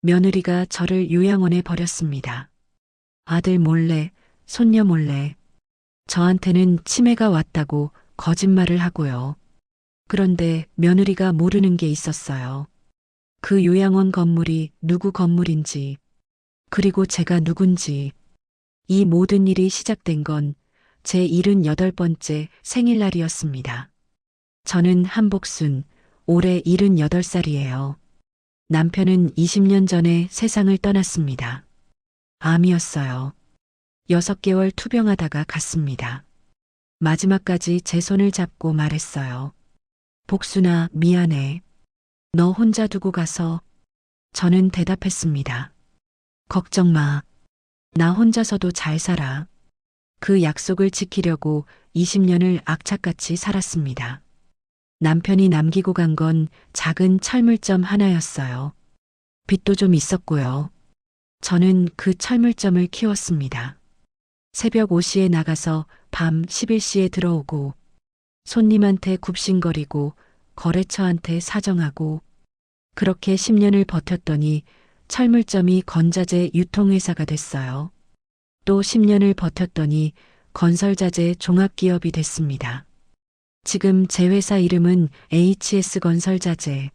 며느리가 저를 요양원에 버렸습니다. 아들 몰래, 손녀 몰래. 저한테는 치매가 왔다고 거짓말을 하고요. 그런데 며느리가 모르는 게 있었어요. 그 요양원 건물이 누구 건물인지, 그리고 제가 누군지. 이 모든 일이 시작된 건 제 78번째 생일날이었습니다. 저는 한복순, 올해 78살이에요. 남편은 20년 전에 세상을 떠났습니다. 암이었어요. 6개월 투병하다가 갔습니다. 마지막까지 제 손을 잡고 말했어요. 복순아, 미안해. 너 혼자 두고 가서. 저는 대답했습니다. 걱정 마. 나 혼자서도 잘 살아. 그 약속을 지키려고 20년을 악착같이 살았습니다. 남편이 남기고 간 건 작은 철물점 하나였어요. 빚도 좀 있었고요. 저는 그 철물점을 키웠습니다. 새벽 5시에 나가서 밤 11시에 들어오고, 손님한테 굽신거리고, 거래처한테 사정하고, 그렇게 10년을 버텼더니 철물점이 건자재 유통회사가 됐어요. 또 10년을 버텼더니 건설자재 종합기업이 됐습니다. 지금 제 회사 이름은 HS건설자재.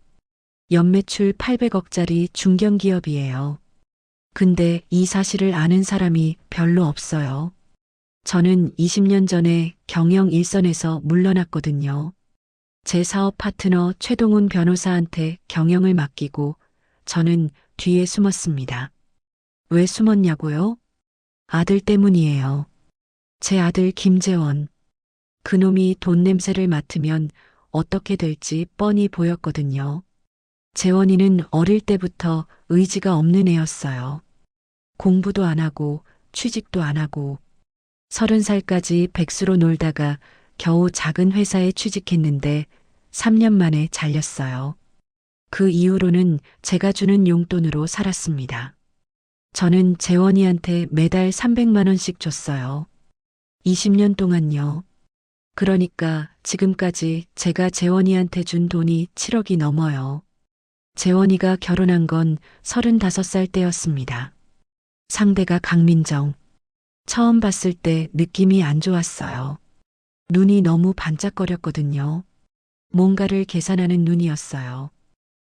연매출 800억짜리 중견기업이에요. 근데 이 사실을 아는 사람이 별로 없어요. 저는 20년 전에 경영 일선에서 물러났거든요. 제 사업 파트너 최동훈 변호사한테 경영을 맡기고 저는 뒤에 숨었습니다. 왜 숨었냐고요? 아들 때문이에요. 제 아들 김재원. 그놈이 돈 냄새를 맡으면 어떻게 될지 뻔히 보였거든요. 재원이는 어릴 때부터 의지가 없는 애였어요. 공부도 안 하고 취직도 안 하고 30살까지 백수로 놀다가 겨우 작은 회사에 취직했는데 3년 만에 잘렸어요. 그 이후로는 제가 주는 용돈으로 살았습니다. 저는 재원이한테 매달 300만 원씩 줬어요. 20년 동안요. 그러니까 지금까지 제가 재원이한테 준 돈이 7억이 넘어요. 재원이가 결혼한 건 35살 때였습니다. 상대가 강민정. 처음 봤을 때 느낌이 안 좋았어요. 눈이 너무 반짝거렸거든요. 뭔가를 계산하는 눈이었어요.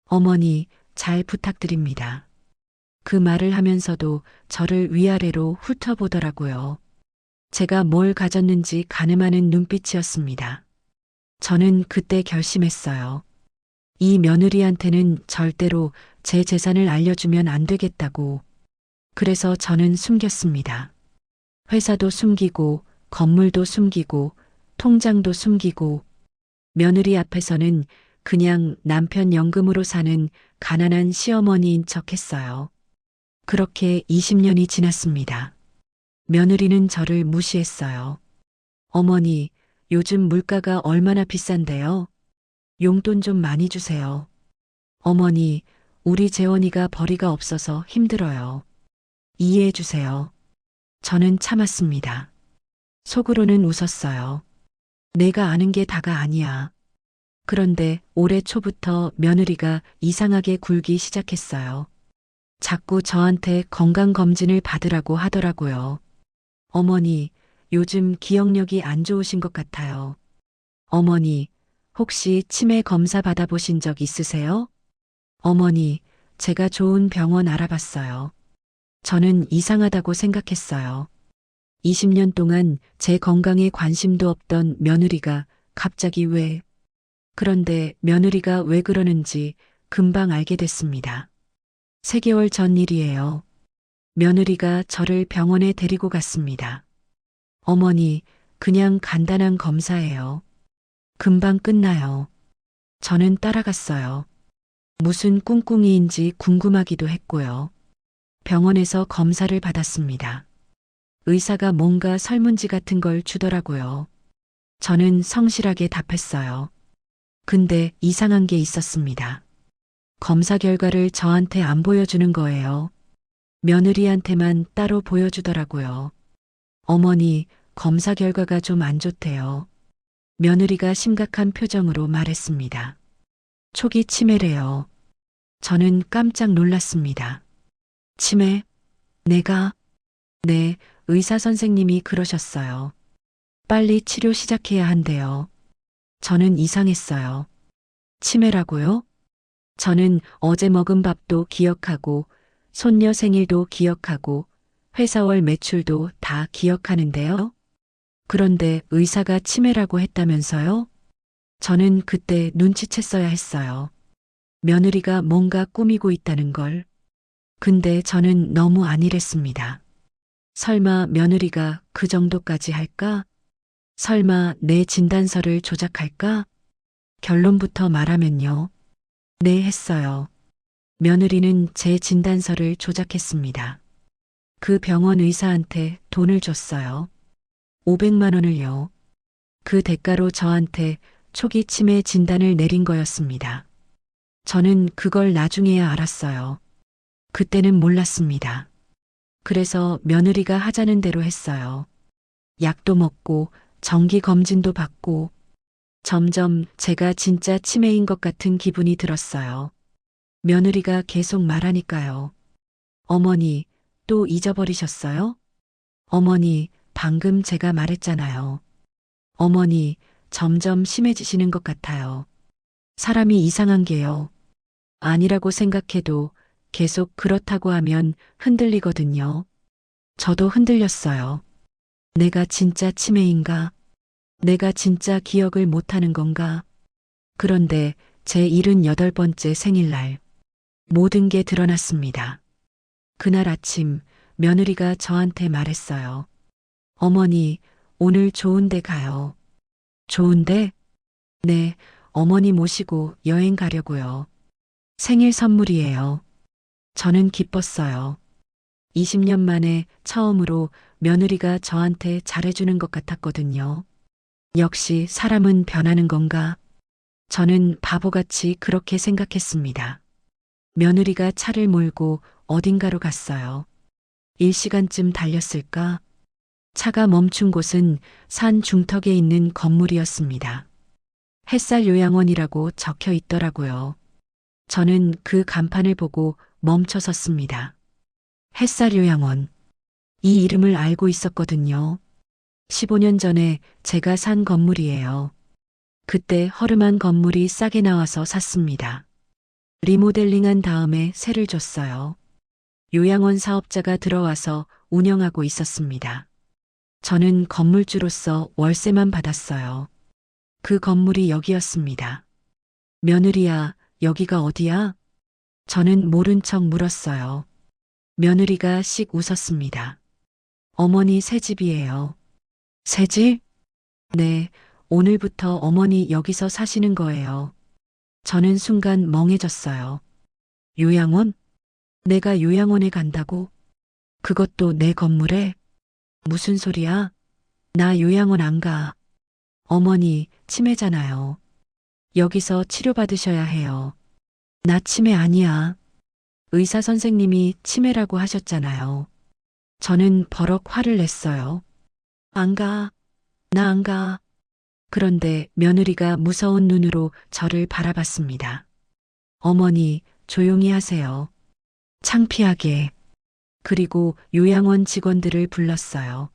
어머니, 잘 부탁드립니다. 그 말을 하면서도 저를 위아래로 훑어보더라고요. 제가 뭘 가졌는지 가늠하는 눈빛이었습니다. 저는 그때 결심했어요. 이 며느리한테는 절대로 제 재산을 알려주면 안 되겠다고. 그래서 저는 숨겼습니다. 회사도 숨기고, 건물도 숨기고, 통장도 숨기고, 며느리 앞에서는 그냥 남편 연금으로 사는 가난한 시어머니인 척 했어요. 그렇게 20년이 지났습니다. 며느리는 저를 무시했어요. 어머니, 요즘 물가가 얼마나 비싼데요? 용돈 좀 많이 주세요. 어머니, 우리 재원이가 벌이가 없어서 힘들어요. 이해해 주세요. 저는 참았습니다. 속으로는 웃었어요. 내가 아는 게 다가 아니야. 그런데 올해 초부터 며느리가 이상하게 굴기 시작했어요. 자꾸 저한테 건강검진을 받으라고 하더라고요. 어머니, 요즘 기억력이 안 좋으신 것 같아요. 어머니, 혹시 치매 검사 받아보신 적 있으세요? 어머니, 제가 좋은 병원 알아봤어요. 저는 이상하다고 생각했어요. 20년 동안 제 건강에 관심도 없던 며느리가 갑자기 왜? 그런데 며느리가 왜 그러는지 금방 알게 됐습니다. 3개월 전 일이에요. 며느리가 저를 병원에 데리고 갔습니다. 어머니, 그냥 간단한 검사예요. 금방 끝나요. 저는 따라갔어요. 무슨 꿍꿍이인지 궁금하기도 했고요. 병원에서 검사를 받았습니다. 의사가 뭔가 설문지 같은 걸 주더라고요. 저는 성실하게 답했어요. 근데 이상한 게 있었습니다. 검사 결과를 저한테 안 보여주는 거예요. 며느리한테만 따로 보여주더라고요. 어머니, 검사 결과가 좀 안 좋대요. 며느리가 심각한 표정으로 말했습니다. 초기 치매래요. 저는 깜짝 놀랐습니다. 치매? 내가? 네, 의사 선생님이 그러셨어요. 빨리 치료 시작해야 한대요. 저는 이상했어요. 치매라고요? 저는 어제 먹은 밥도 기억하고, 손녀 생일도 기억하고, 회사월 매출도 다 기억하는데요. 그런데 의사가 치매라고 했다면서요? 저는 그때 눈치챘어야 했어요. 며느리가 뭔가 꾸미고 있다는 걸. 근데 저는 너무 안일했습니다. 설마 며느리가 그 정도까지 할까? 설마 내 진단서를 조작할까? 결론부터 말하면요. 네, 했어요. 며느리는 제 진단서를 조작했습니다. 그 병원 의사한테 돈을 줬어요. 500만 원을요. 그 대가로 저한테 초기 치매 진단을 내린 거였습니다. 저는 그걸 나중에야 알았어요. 그때는 몰랐습니다. 그래서 며느리가 하자는 대로 했어요. 약도 먹고 정기 검진도 받고 점점 제가 진짜 치매인 것 같은 기분이 들었어요. 며느리가 계속 말하니까요. 어머니, 또 잊어버리셨어요? 어머니, 방금 제가 말했잖아요. 어머니, 점점 심해지시는 것 같아요. 사람이 이상한 게요. 아니라고 생각해도 계속 그렇다고 하면 흔들리거든요. 저도 흔들렸어요. 내가 진짜 치매인가? 내가 진짜 기억을 못하는 건가? 그런데 제 78번째 생일날 모든 게 드러났습니다. 그날 아침 며느리가 저한테 말했어요. 어머니, 오늘 좋은 데 가요. 좋은데? 네, 어머니 모시고 여행 가려고요. 생일 선물이에요. 저는 기뻤어요. 20년 만에 처음으로 며느리가 저한테 잘해주는 것 같았거든요. 역시 사람은 변하는 건가? 저는 바보같이 그렇게 생각했습니다. 며느리가 차를 몰고 어딘가로 갔어요. 1시간쯤 달렸을까? 차가 멈춘 곳은 산 중턱에 있는 건물이었습니다. 햇살 요양원이라고 적혀 있더라고요. 저는 그 간판을 보고 멈춰 섰습니다. 햇살 요양원. 이 이름을 알고 있었거든요. 15년 전에 제가 산 건물이에요. 그때 허름한 건물이 싸게 나와서 샀습니다. 리모델링한 다음에 세를 줬어요. 요양원 사업자가 들어와서 운영하고 있었습니다. 저는 건물주로서 월세만 받았어요. 그 건물이 여기였습니다. 며느리야, 여기가 어디야? 저는 모른 척 물었어요. 며느리가 씩 웃었습니다. 어머니 새 집이에요. 새 집? 네, 오늘부터 어머니 여기서 사시는 거예요. 저는 순간 멍해졌어요. 요양원? 내가 요양원에 간다고? 그것도 내 건물에? 무슨 소리야? 나 요양원 안 가. 어머니, 치매잖아요. 여기서 치료받으셔야 해요. 나 치매 아니야. 의사 선생님이 치매라고 하셨잖아요. 저는 버럭 화를 냈어요. 안 가. 나 안 가. 그런데 며느리가 무서운 눈으로 저를 바라봤습니다. 어머니, 조용히 하세요. 창피하게. 그리고 요양원 직원들을 불렀어요.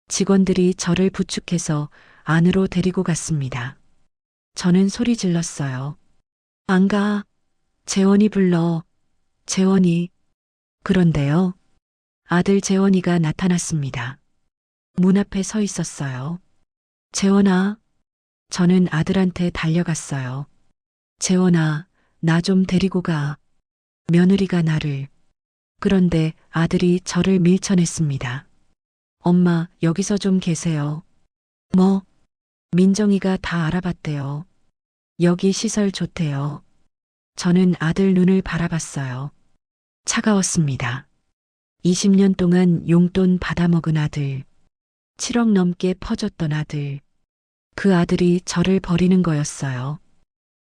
직원들이 저를 부축해서 안으로 데리고 갔습니다. 저는 소리 질렀어요. 안 가. 재원이 불러. 재원이. 그런데요. 아들 재원이가 나타났습니다. 문 앞에 서 있었어요. 재원아. 저는 아들한테 달려갔어요. 재원아, 나 좀 데리고 가. 며느리가 나를. 그런데 아들이 저를 밀쳐냈습니다. 엄마, 여기서 좀 계세요. 뭐? 민정이가 다 알아봤대요. 여기 시설 좋대요. 저는 아들 눈을 바라봤어요. 차가웠습니다. 20년 동안 용돈 받아먹은 아들. 7억 넘게 퍼줬던 아들. 그 아들이 저를 버리는 거였어요.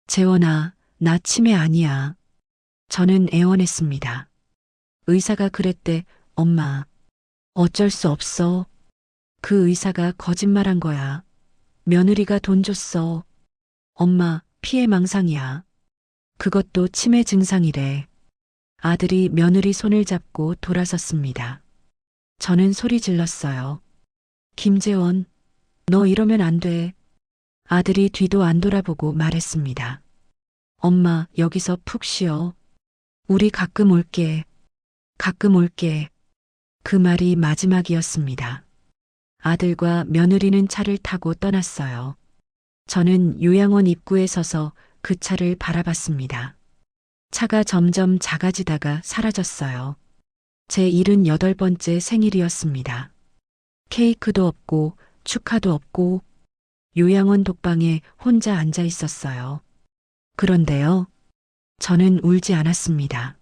재원아, 나 치매 아니야. 저는 애원했습니다. 의사가 그랬대, 엄마. 어쩔 수 없어. 그 의사가 거짓말한 거야. 며느리가 돈 줬어. 엄마, 피해망상이야. 그것도 치매 증상이래. 아들이 며느리 손을 잡고 돌아섰습니다. 저는 소리 질렀어요. 김재원, 너 이러면 안 돼. 아들이 뒤도 안 돌아보고 말했습니다. 엄마, 여기서 푹 쉬어. 우리 가끔 올게. 가끔 올게. 그 말이 마지막이었습니다. 아들과 며느리는 차를 타고 떠났어요. 저는 요양원 입구에 서서 그 차를 바라봤습니다. 차가 점점 작아지다가 사라졌어요. 제 78번째 생일이었습니다. 케이크도 없고 축하도 없고 요양원 독방에 혼자 앉아 있었어요. 그런데요, 저는 울지 않았습니다.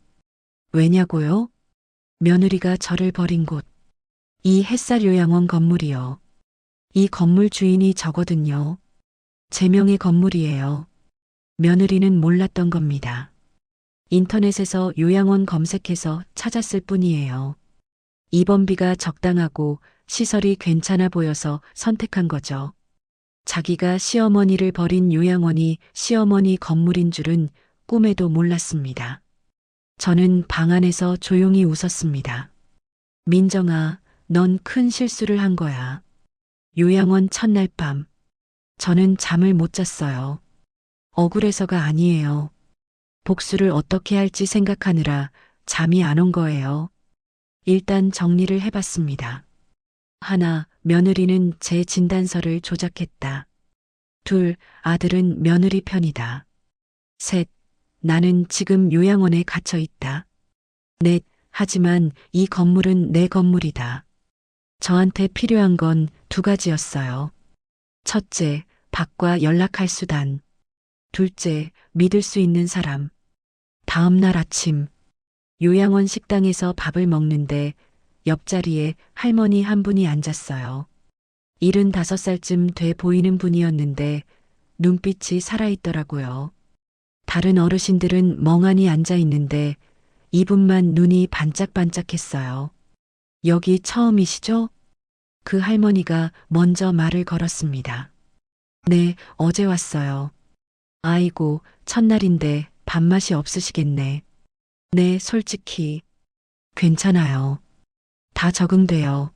왜냐고요? 며느리가 저를 버린 곳, 이 햇살 요양원 건물이요. 이 건물 주인이 저거든요. 제 명의 건물이에요. 며느리는 몰랐던 겁니다. 인터넷에서 요양원 검색해서 찾았을 뿐이에요. 입원비가 적당하고 시설이 괜찮아 보여서 선택한 거죠. 자기가 시어머니를 버린 요양원이 시어머니 건물인 줄은 꿈에도 몰랐습니다. 저는 방 안에서 조용히 웃었습니다. 민정아, 넌 큰 실수를 한 거야. 요양원 첫날 밤, 저는 잠을 못 잤어요. 억울해서가 아니에요. 복수를 어떻게 할지 생각하느라 잠이 안 온 거예요. 일단 정리를 해봤습니다. 하나, 며느리는 제 진단서를 조작했다. 둘, 아들은 며느리 편이다. 셋, 나는 지금 요양원에 갇혀 있다. 넷, 하지만 이 건물은 내 건물이다. 저한테 필요한 건 두 가지였어요. 첫째, 밖과 연락할 수단. 둘째, 믿을 수 있는 사람. 다음 날 아침, 요양원 식당에서 밥을 먹는데 옆자리에 할머니 한 분이 앉았어요. 75살쯤 돼 보이는 분이었는데 눈빛이 살아있더라고요. 다른 어르신들은 멍하니 앉아 있는데 이분만 눈이 반짝반짝했어요. 여기 처음이시죠? 그 할머니가 먼저 말을 걸었습니다. 네, 어제 왔어요. 아이고, 첫날인데 밥맛이 없으시겠네. 네, 솔직히. 괜찮아요. 다 적응돼요.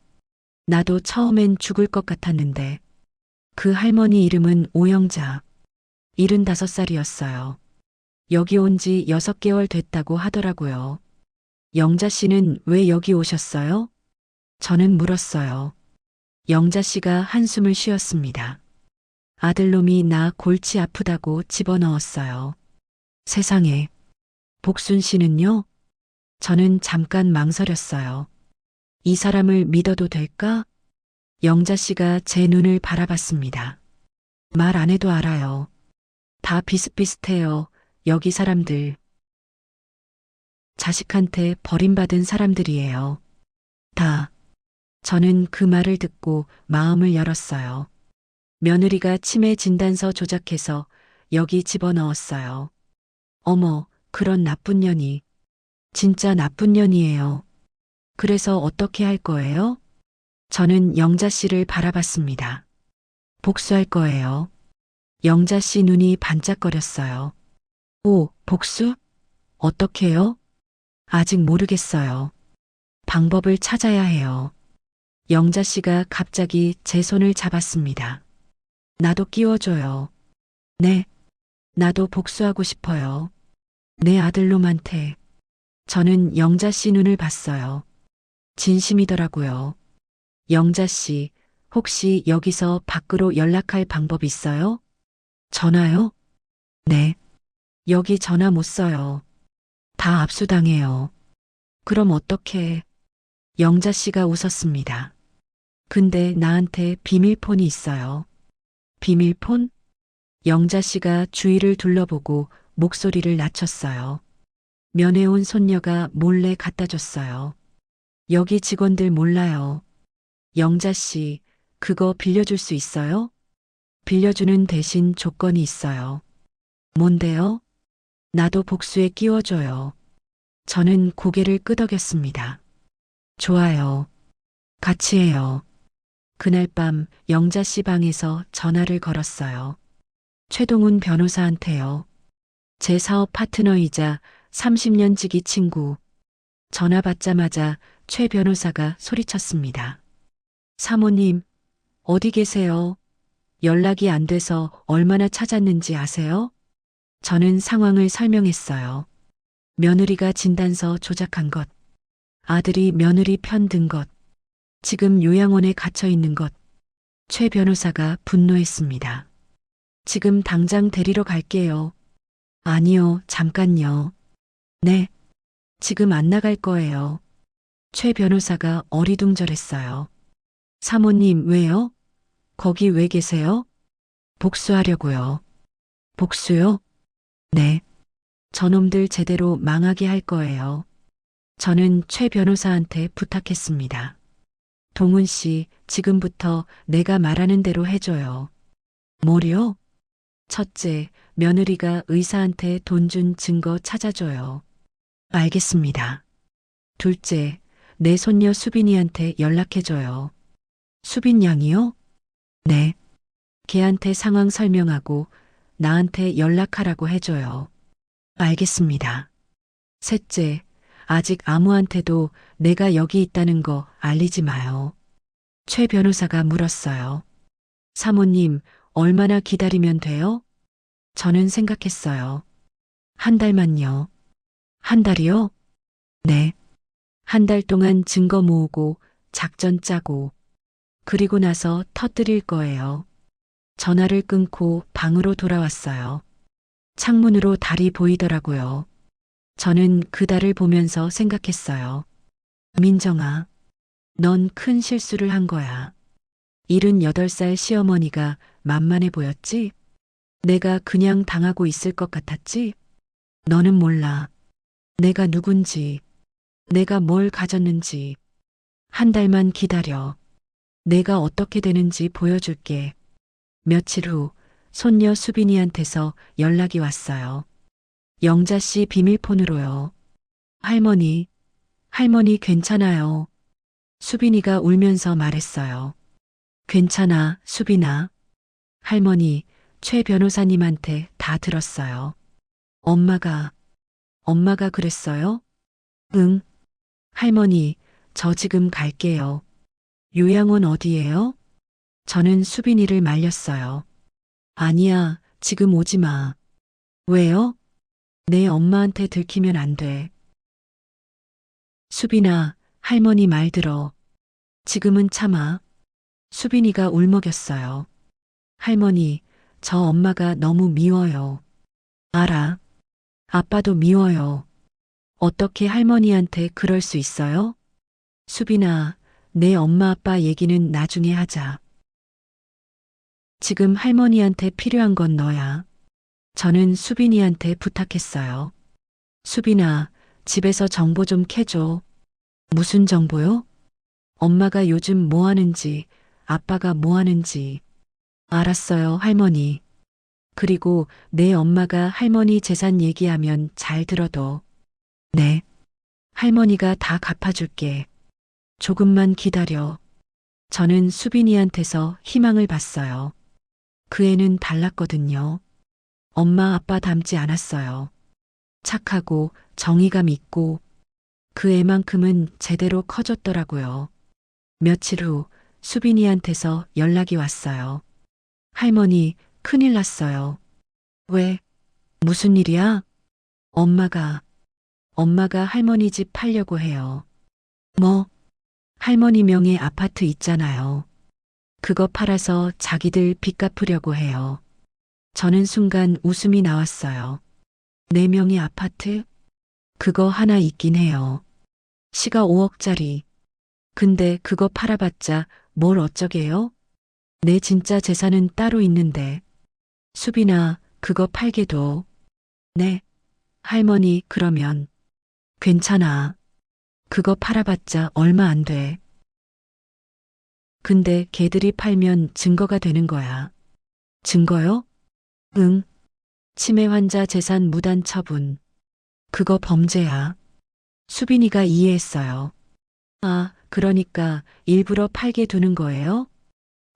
나도 처음엔 죽을 것 같았는데. 그 할머니 이름은 오영자. 75살이었어요. 여기 온 지 6개월 됐다고 하더라고요. 영자 씨는 왜 여기 오셨어요? 저는 물었어요. 영자 씨가 한숨을 쉬었습니다. 아들놈이 나 골치 아프다고 집어넣었어요. 세상에. 복순 씨는요? 저는 잠깐 망설였어요. 이 사람을 믿어도 될까? 영자 씨가 제 눈을 바라봤습니다. 말 안 해도 알아요. 다 비슷비슷해요. 여기 사람들. 자식한테 버림받은 사람들이에요. 다. 저는 그 말을 듣고 마음을 열었어요. 며느리가 치매 진단서 조작해서 여기 집어넣었어요. 어머, 그런 나쁜 년이. 진짜 나쁜 년이에요. 그래서 어떻게 할 거예요? 저는 영자 씨를 바라봤습니다. 복수할 거예요. 영자 씨 눈이 반짝거렸어요. 오, 복수? 어떻게요? 아직 모르겠어요. 방법을 찾아야 해요. 영자 씨가 갑자기 제 손을 잡았습니다. 나도 끼워줘요. 네, 나도 복수하고 싶어요. 내 아들놈한테. 저는 영자 씨 눈을 봤어요. 진심이더라고요. 영자 씨, 혹시 여기서 밖으로 연락할 방법 있어요? 전화요? 네. 여기 전화 못 써요. 다 압수당해요. 그럼 어떡해? 영자 씨가 웃었습니다. 근데 나한테 비밀폰이 있어요. 비밀폰? 영자 씨가 주위를 둘러보고 목소리를 낮췄어요. 면회 온 손녀가 몰래 갖다 줬어요. 여기 직원들 몰라요. 영자 씨, 그거 빌려줄 수 있어요? 빌려주는 대신 조건이 있어요. 뭔데요? 나도 복수에 끼워줘요. 저는 고개를 끄덕였습니다. 좋아요. 같이 해요. 그날 밤 영자 씨 방에서 전화를 걸었어요. 최동훈 변호사한테요. 제 사업 파트너이자 30년 지기 친구. 전화 받자마자 최 변호사가 소리쳤습니다. 사모님, 어디 계세요? 연락이 안 돼서 얼마나 찾았는지 아세요? 저는 상황을 설명했어요. 며느리가 진단서 조작한 것, 아들이 며느리 편 든 것, 지금 요양원에 갇혀 있는 것. 최 변호사가 분노했습니다. 지금 당장 데리러 갈게요. 아니요, 잠깐요. 네, 지금 안 나갈 거예요. 최 변호사가 어리둥절했어요. 사모님, 왜요? 거기 왜 계세요? 복수하려고요. 복수요? 네. 저놈들 제대로 망하게 할 거예요. 저는 최 변호사한테 부탁했습니다. 동훈 씨, 지금부터 내가 말하는 대로 해줘요. 뭐요? 첫째, 며느리가 의사한테 돈 준 증거 찾아줘요. 알겠습니다. 둘째, 내 손녀 수빈이한테 연락해줘요. 수빈 양이요? 네. 걔한테 상황 설명하고 나한테 연락하라고 해줘요. 알겠습니다. 셋째, 아직 아무한테도 내가 여기 있다는 거 알리지 마요. 최 변호사가 물었어요. 사모님, 얼마나 기다리면 돼요? 저는 생각했어요. 한 달만요. 한 달이요? 네. 한 달 동안 증거 모으고 작전 짜고 그리고 나서 터뜨릴 거예요. 전화를 끊고 방으로 돌아왔어요. 창문으로 달이 보이더라고요. 저는 그 달을 보면서 생각했어요. 민정아, 넌 큰 실수를 한 거야. 78살 시어머니가 만만해 보였지? 내가 그냥 당하고 있을 것 같았지? 너는 몰라. 내가 누군지, 내가 뭘 가졌는지. 한 달만 기다려. 내가 어떻게 되는지 보여줄게. 며칠 후 손녀 수빈이한테서 연락이 왔어요. 영자 씨 비밀폰으로요. 할머니, 할머니 괜찮아요. 수빈이가 울면서 말했어요. 괜찮아, 수빈아. 할머니, 최 변호사님한테 다 들었어요. 엄마가 그랬어요? 응. 할머니, 저 지금 갈게요. 요양원 어디예요? 저는 수빈이를 말렸어요. 아니야, 지금 오지 마. 왜요? 내 엄마한테 들키면 안 돼. 수빈아, 할머니 말 들어. 지금은 참아. 수빈이가 울먹였어요. 할머니, 저 엄마가 너무 미워요. 알아. 아빠도 미워요. 어떻게 할머니한테 그럴 수 있어요? 수빈아, 내 엄마 아빠 얘기는 나중에 하자. 지금 할머니한테 필요한 건 너야. 저는 수빈이한테 부탁했어요. 수빈아, 집에서 정보 좀 캐줘. 무슨 정보요? 엄마가 요즘 뭐 하는지, 아빠가 뭐 하는지. 알았어요, 할머니. 그리고 내 엄마가 할머니 재산 얘기하면 잘 들어도. 네. 할머니가 다 갚아줄게. 조금만 기다려. 저는 수빈이한테서 희망을 봤어요. 그 애는 달랐거든요. 엄마 아빠 닮지 않았어요. 착하고 정의감 있고 그 애만큼은 제대로 커졌더라고요. 며칠 후 수빈이한테서 연락이 왔어요. 할머니, 큰일 났어요. 왜? 무슨 일이야? 엄마가 할머니 집 팔려고 해요. 뭐? 할머니 명의 아파트 있잖아요. 그거 팔아서 자기들 빚 갚으려고 해요. 저는 순간 웃음이 나왔어요. 네 명의 아파트? 그거 하나 있긴 해요. 시가 5억짜리. 근데 그거 팔아봤자 뭘 어쩌게요? 내 진짜 재산은 따로 있는데. 수빈아, 그거 팔게 둬. 네. 할머니, 그러면. 괜찮아. 그거 팔아봤자 얼마 안 돼. 근데 걔들이 팔면 증거가 되는 거야. 증거요? 응. 치매 환자 재산 무단 처분. 그거 범죄야. 수빈이가 이해했어요. 아, 그러니까 일부러 팔게 두는 거예요?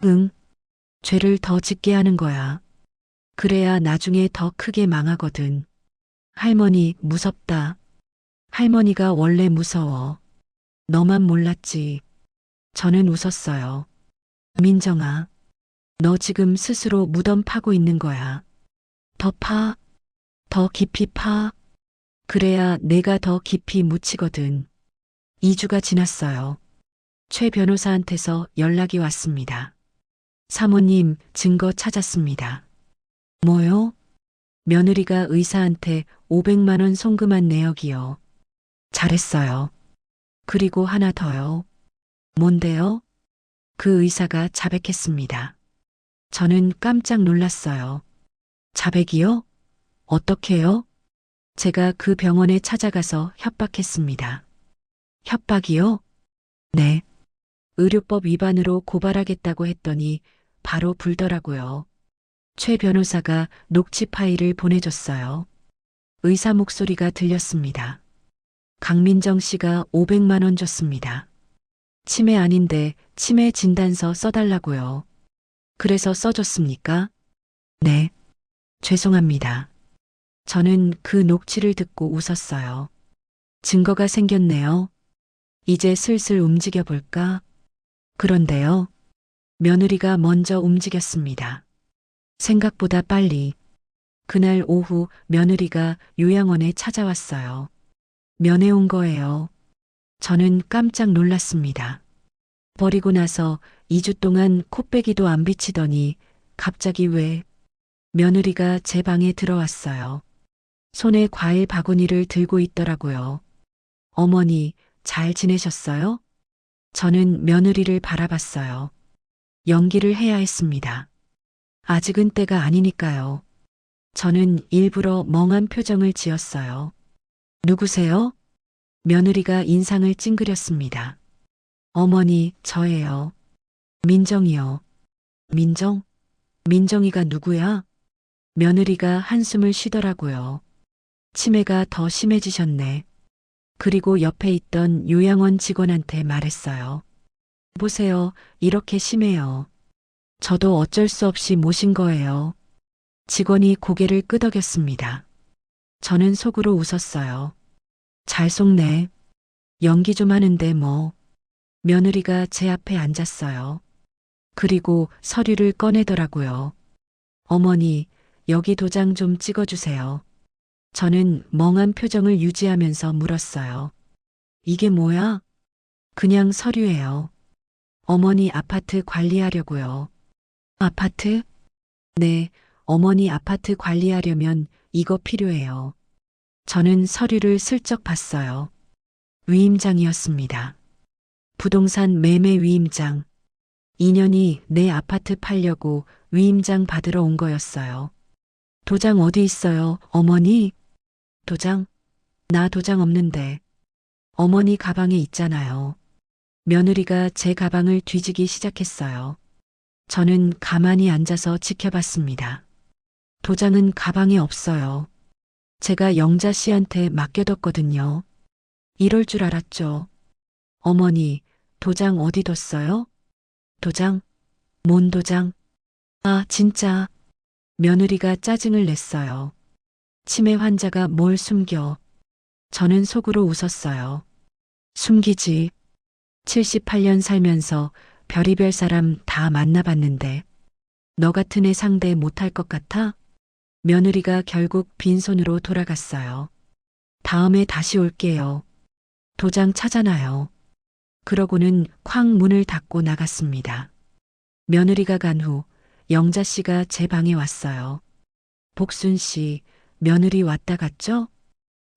응. 죄를 더 짓게 하는 거야. 그래야 나중에 더 크게 망하거든. 할머니, 무섭다. 할머니가 원래 무서워. 너만 몰랐지. 저는 웃었어요. 민정아, 너 지금 스스로 무덤 파고 있는 거야. 더 파, 더 깊이 파. 그래야 내가 더 깊이 묻히거든. 2주가 지났어요. 최 변호사한테서 연락이 왔습니다. 사모님, 증거 찾았습니다. 뭐요? 며느리가 의사한테 500만 원 송금한 내역이요. 잘했어요. 그리고 하나 더요. 뭔데요? 그 의사가 자백했습니다. 저는 깜짝 놀랐어요. 자백이요? 어떻게요? 제가 그 병원에 찾아가서 협박했습니다. 협박이요? 네. 의료법 위반으로 고발하겠다고 했더니 바로 불더라고요. 최 변호사가 녹취 파일을 보내줬어요. 의사 목소리가 들렸습니다. 강민정 씨가 500만 원 줬습니다. 치매 아닌데 치매 진단서 써달라고요. 그래서 써줬습니까? 네. 죄송합니다. 저는 그 녹취를 듣고 웃었어요. 증거가 생겼네요. 이제 슬슬 움직여 볼까? 그런데요. 며느리가 먼저 움직였습니다. 생각보다 빨리. 그날 오후 며느리가 요양원에 찾아왔어요. 면회 온 거예요. 저는 깜짝 놀랐습니다. 버리고 나서 2주 동안 코빼기도 안 비치더니 갑자기 왜 며느리가 제 방에 들어왔어요. 손에 과일 바구니를 들고 있더라고요. 어머니, 잘 지내셨어요? 저는 며느리를 바라봤어요. 연기를 해야 했습니다. 아직은 때가 아니니까요. 저는 일부러 멍한 표정을 지었어요. 누구세요? 며느리가 인상을 찡그렸습니다. 어머니, 저예요. 민정이요. 민정? 민정이가 누구야? 며느리가 한숨을 쉬더라고요. 치매가 더 심해지셨네. 그리고 옆에 있던 요양원 직원한테 말했어요. 보세요, 이렇게 심해요. 저도 어쩔 수 없이 모신 거예요. 직원이 고개를 끄덕였습니다. 저는 속으로 웃었어요. 잘 속네. 연기 좀 하는데 뭐. 며느리가 제 앞에 앉았어요. 그리고 서류를 꺼내더라고요. 어머니, 여기 도장 좀 찍어주세요. 저는 멍한 표정을 유지하면서 물었어요. 이게 뭐야? 그냥 서류예요. 어머니 아파트 관리하려고요. 아파트? 네, 어머니 아파트 관리하려면 이거 필요해요. 저는 서류를 슬쩍 봤어요. 위임장이었습니다. 부동산 매매 위임장. 2년이 내 아파트 팔려고 위임장 받으러 온 거였어요. 도장 어디 있어요, 어머니? 도장? 나 도장 없는데. 어머니 가방에 있잖아요. 며느리가 제 가방을 뒤지기 시작했어요. 저는 가만히 앉아서 지켜봤습니다. 도장은 가방에 없어요. 제가 영자 씨한테 맡겨뒀거든요. 이럴 줄 알았죠. 어머니, 도장 어디 뒀어요? 도장? 뭔 도장? 아, 진짜. 며느리가 짜증을 냈어요. 치매 환자가 뭘 숨겨. 저는 속으로 웃었어요. 숨기지. 78년 살면서 별의별 사람 다 만나봤는데 너 같은 애 상대 못할 것 같아? 며느리가 결국 빈손으로 돌아갔어요. 다음에 다시 올게요. 도장 찾아놔요. 그러고는 쾅 문을 닫고 나갔습니다. 며느리가 간 후 영자 씨가 제 방에 왔어요. 복순 씨, 며느리 왔다 갔죠?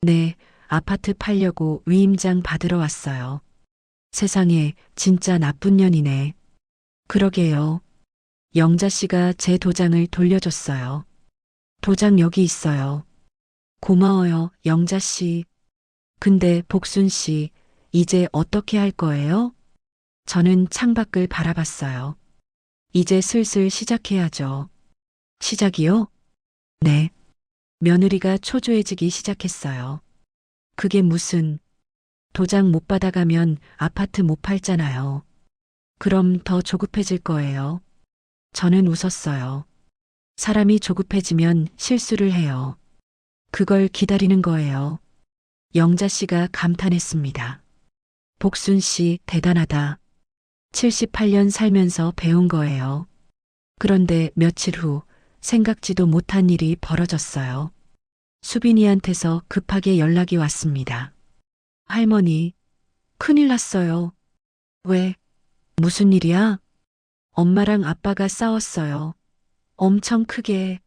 네, 아파트 팔려고 위임장 받으러 왔어요. 세상에 진짜 나쁜 년이네. 그러게요. 영자 씨가 제 도장을 돌려줬어요. 도장 여기 있어요. 고마워요, 영자 씨. 근데 복순 씨, 이제 어떻게 할 거예요? 저는 창밖을 바라봤어요. 이제 슬슬 시작해야죠. 시작이요? 네. 며느리가 초조해지기 시작했어요. 그게 무슨, 도장 못 받아가면 아파트 못 팔잖아요. 그럼 더 조급해질 거예요. 저는 웃었어요. 사람이 조급해지면 실수를 해요. 그걸 기다리는 거예요. 영자 씨가 감탄했습니다. 복순 씨 대단하다. 78년 살면서 배운 거예요. 그런데 며칠 후 생각지도 못한 일이 벌어졌어요. 수빈이한테서 급하게 연락이 왔습니다. 할머니, 큰일 났어요. 왜? 무슨 일이야? 엄마랑 아빠가 싸웠어요. 엄청 크게.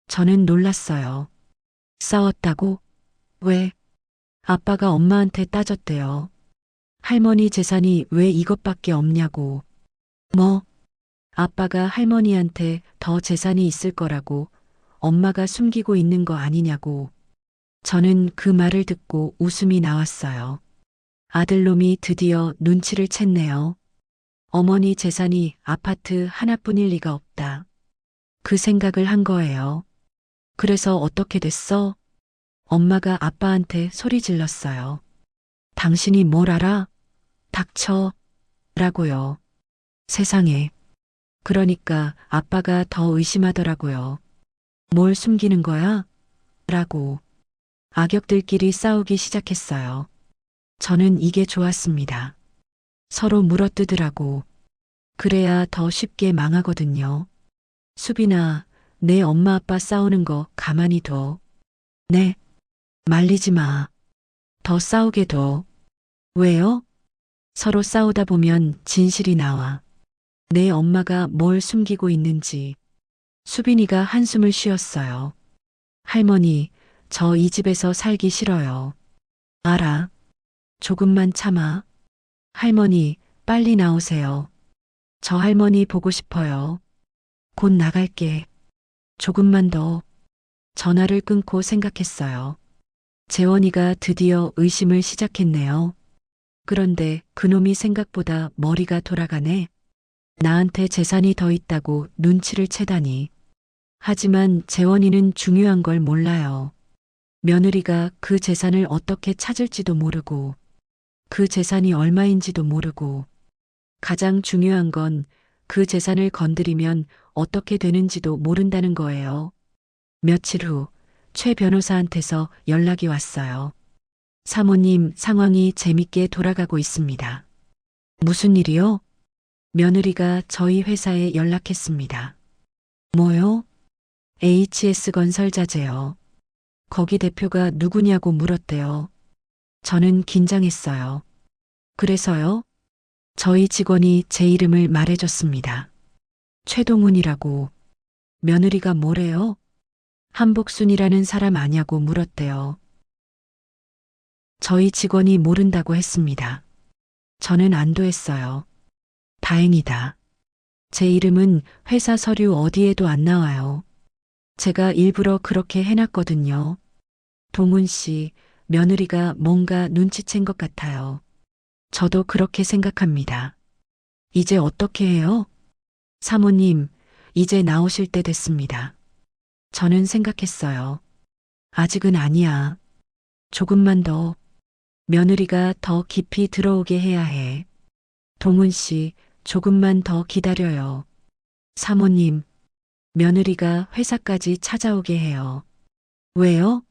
저는 놀랐어요. 싸웠다고? 왜? 아빠가 엄마한테 따졌대요. 할머니 재산이 왜 이것밖에 없냐고. 뭐? 아빠가 할머니한테 더 재산이 있을 거라고 엄마가 숨기고 있는 거 아니냐고. 저는 그 말을 듣고 웃음이 나왔어요. 아들놈이 드디어 눈치를 챘네요. 어머니 재산이 아파트 하나뿐일 리가 없다. 그 생각을 한 거예요. 그래서 어떻게 됐어? 엄마가 아빠한테 소리 질렀어요. 당신이 뭘 알아? 닥쳐. 라고요. 세상에. 그러니까 아빠가 더 의심하더라고요. 뭘 숨기는 거야? 라고. 악역들끼리 싸우기 시작했어요. 저는 이게 좋았습니다. 서로 물어뜯으라고. 그래야 더 쉽게 망하거든요. 수빈아, 내 엄마 아빠 싸우는 거 가만히 둬. 네. 말리지 마. 더 싸우게 둬. 왜요? 서로 싸우다 보면 진실이 나와. 내 엄마가 뭘 숨기고 있는지. 수빈이가 한숨을 쉬었어요. 할머니, 저 이 집에서 살기 싫어요. 알아. 조금만 참아. 할머니, 빨리 나오세요. 저 할머니 보고 싶어요. 곧 나갈게. 조금만 더. 전화를 끊고 생각했어요. 재원이가 드디어 의심을 시작했네요. 그런데 그놈이 생각보다 머리가 돌아가네. 나한테 재산이 더 있다고 눈치를 채다니. 하지만 재원이는 중요한 걸 몰라요. 며느리가 그 재산을 어떻게 찾을지도 모르고, 그 재산이 얼마인지도 모르고, 가장 중요한 건 그 재산을 건드리면 어떻게 되는지도 모른다는 거예요. 며칠 후 최 변호사한테서 연락이 왔어요. 사모님, 상황이 재밌게 돌아가고 있습니다. 무슨 일이요? 며느리가 저희 회사에 연락했습니다. 뭐요? HS건설 자재요. 거기 대표가 누구냐고 물었대요. 저는 긴장했어요. 그래서요? 저희 직원이 제 이름을 말해줬습니다. 최동훈이라고. 며느리가 뭐래요? 한복순이라는 사람 아냐고 물었대요. 저희 직원이 모른다고 했습니다. 저는 안도했어요. 다행이다. 제 이름은 회사 서류 어디에도 안 나와요. 제가 일부러 그렇게 해놨거든요. 동훈 씨, 며느리가 뭔가 눈치챈 것 같아요. 저도 그렇게 생각합니다. 이제 어떻게 해요? 사모님, 이제 나오실 때 됐습니다. 저는 생각했어요. 아직은 아니야. 조금만 더. 며느리가 더 깊이 들어오게 해야 해. 동훈 씨, 조금만 더 기다려요. 사모님, 며느리가 회사까지 찾아오게 해요. 왜요?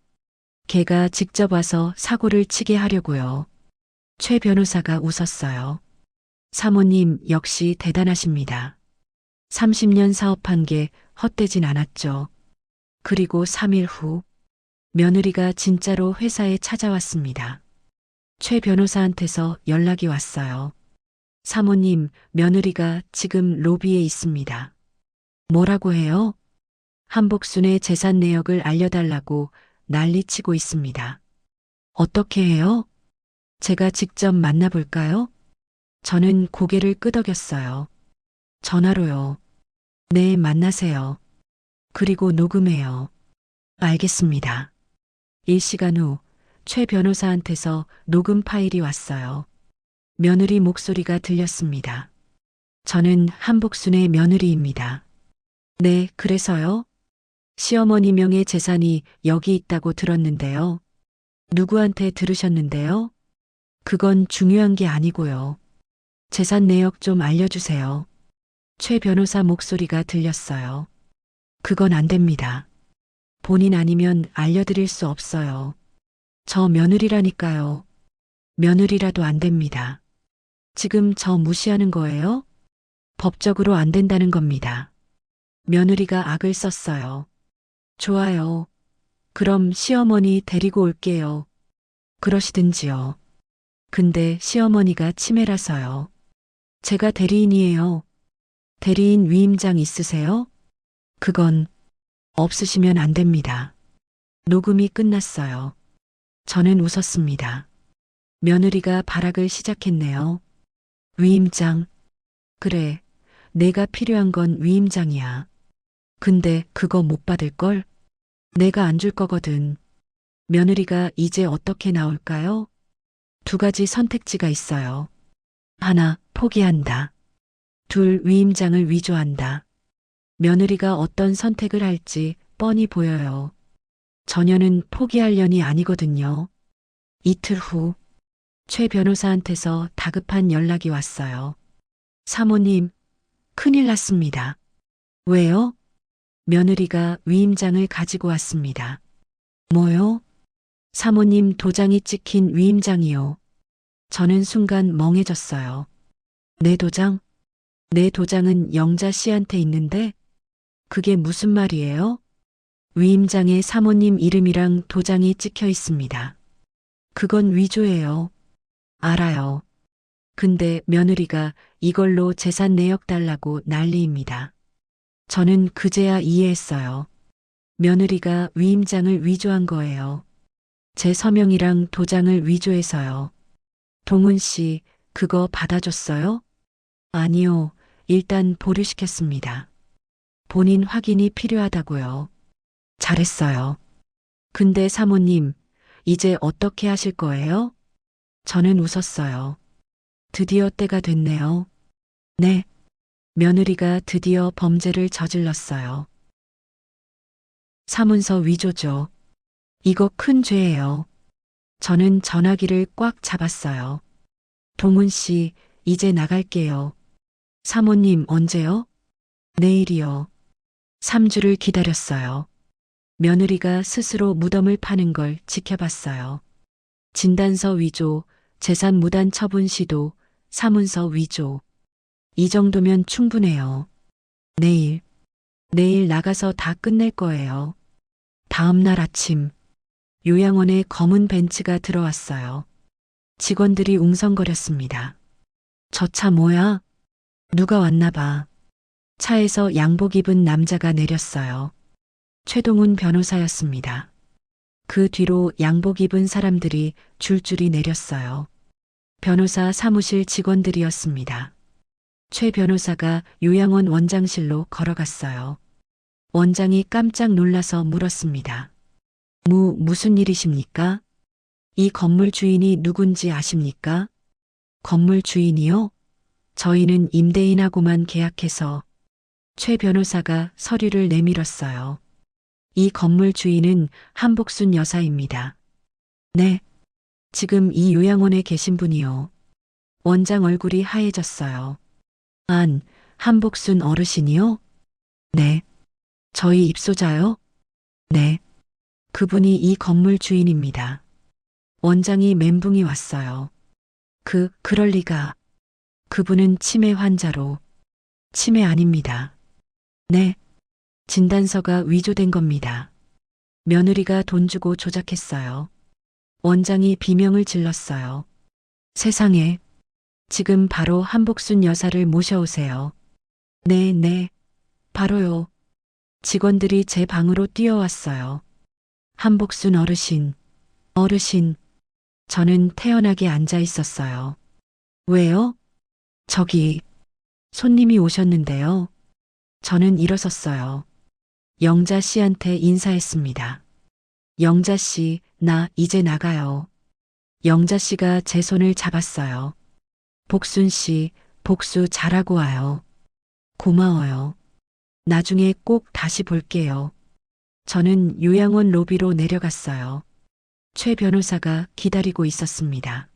걔가 직접 와서 사고를 치게 하려고요. 최 변호사가 웃었어요. 사모님 역시 대단하십니다. 30년 사업한 게 헛되진 않았죠. 그리고 3일 후 며느리가 진짜로 회사에 찾아왔습니다. 최 변호사한테서 연락이 왔어요. 사모님, 며느리가 지금 로비에 있습니다. 뭐라고 해요? 한복순의 재산 내역을 알려달라고 난리치고 있습니다. 어떻게 해요? 제가 직접 만나볼까요? 저는 고개를 끄덕였어요. 전화로요. 네, 만나세요. 그리고 녹음해요. 알겠습니다. 1시간 후 최 변호사한테서 녹음 파일이 왔어요. 며느리 목소리가 들렸습니다. 저는 한복순의 며느리입니다. 네, 그래서요? 시어머니 명의 재산이 여기 있다고 들었는데요. 누구한테 들으셨는데요? 그건 중요한 게 아니고요. 재산 내역 좀 알려주세요. 최 변호사 목소리가 들렸어요. 그건 안 됩니다. 본인 아니면 알려드릴 수 없어요. 저 며느리라니까요. 며느리라도 안 됩니다. 지금 저 무시하는 거예요? 법적으로 안 된다는 겁니다. 며느리가 악을 썼어요. 좋아요. 그럼 시어머니 데리고 올게요. 그러시든지요. 근데 시어머니가 치매라서요. 제가 대리인이에요. 대리인 위임장 있으세요? 그건 없으시면 안 됩니다. 녹음이 끝났어요. 저는 웃었습니다. 며느리가 발악을 시작했네요. 위임장. 그래, 내가 필요한 건 위임장이야. 근데 그거 못 받을걸? 내가 안 줄 거거든. 며느리가 이제 어떻게 나올까요? 두 가지 선택지가 있어요. 하나, 포기한다. 둘, 위임장을 위조한다. 며느리가 어떤 선택을 할지 뻔히 보여요. 전혀는 포기할 년이 아니거든요. 이틀 후, 최 변호사한테서 다급한 연락이 왔어요. 사모님, 큰일 났습니다. 왜요? 며느리가 위임장을 가지고 왔습니다. 뭐요? 사모님 도장이 찍힌 위임장이요. 저는 순간 멍해졌어요. 내 도장? 내 도장은 영자 씨한테 있는데? 그게 무슨 말이에요? 위임장에 사모님 이름이랑 도장이 찍혀 있습니다. 그건 위조예요. 알아요. 근데 며느리가 이걸로 재산 내역 달라고 난리입니다. 저는 그제야 이해했어요. 며느리가 위임장을 위조한 거예요. 제 서명이랑 도장을 위조해서요. 동훈 씨, 그거 받아줬어요? 아니요. 일단 보류시켰습니다. 본인 확인이 필요하다고요. 잘했어요. 근데 사모님, 이제 어떻게 하실 거예요? 저는 웃었어요. 드디어 때가 됐네요. 네. 며느리가 드디어 범죄를 저질렀어요. 사문서 위조죠. 이거 큰 죄예요. 저는 전화기를 꽉 잡았어요. 동훈 씨, 이제 나갈게요. 사모님, 언제요? 내일이요. 3주를 기다렸어요. 며느리가 스스로 무덤을 파는 걸 지켜봤어요. 진단서 위조, 재산 무단 처분 시도, 사문서 위조. 이 정도면 충분해요. 내일 나가서 다 끝낼 거예요. 다음 날 아침, 요양원에 검은 벤츠가 들어왔어요. 직원들이 웅성거렸습니다. 저 차 뭐야? 누가 왔나 봐. 차에서 양복 입은 남자가 내렸어요. 최동훈 변호사였습니다. 그 뒤로 양복 입은 사람들이 줄줄이 내렸어요. 변호사 사무실 직원들이었습니다. 최 변호사가 요양원 원장실로 걸어갔어요. 원장이 깜짝 놀라서 물었습니다. 무슨 일이십니까? 이 건물 주인이 누군지 아십니까? 건물 주인이요? 저희는 임대인하고만 계약해서. 최 변호사가 서류를 내밀었어요. 이 건물 주인은 한복순 여사입니다. 네. 지금 이 요양원에 계신 분이요. 원장 얼굴이 하얘졌어요. 한복순 어르신이요? 네. 저희 입소자요? 네. 그분이 이 건물 주인입니다. 원장이 멘붕이 왔어요. 그럴 리가. 그분은 치매 환자로. 치매 아닙니다. 네. 진단서가 위조된 겁니다. 며느리가 돈 주고 조작했어요. 원장이 비명을 질렀어요. 세상에. 지금 바로 한복순 여사를 모셔오세요. 네. 바로요. 직원들이 제 방으로 뛰어왔어요. 한복순 어르신. 저는 태연하게 앉아 있었어요. 왜요? 저기, 손님이 오셨는데요. 저는 일어섰어요. 영자 씨한테 인사했습니다. 영자 씨, 나 이제 나가요. 영자 씨가 제 손을 잡았어요. 복순 씨, 복수 잘하고 와요. 고마워요. 나중에 꼭 다시 볼게요. 저는 요양원 로비로 내려갔어요. 최 변호사가 기다리고 있었습니다.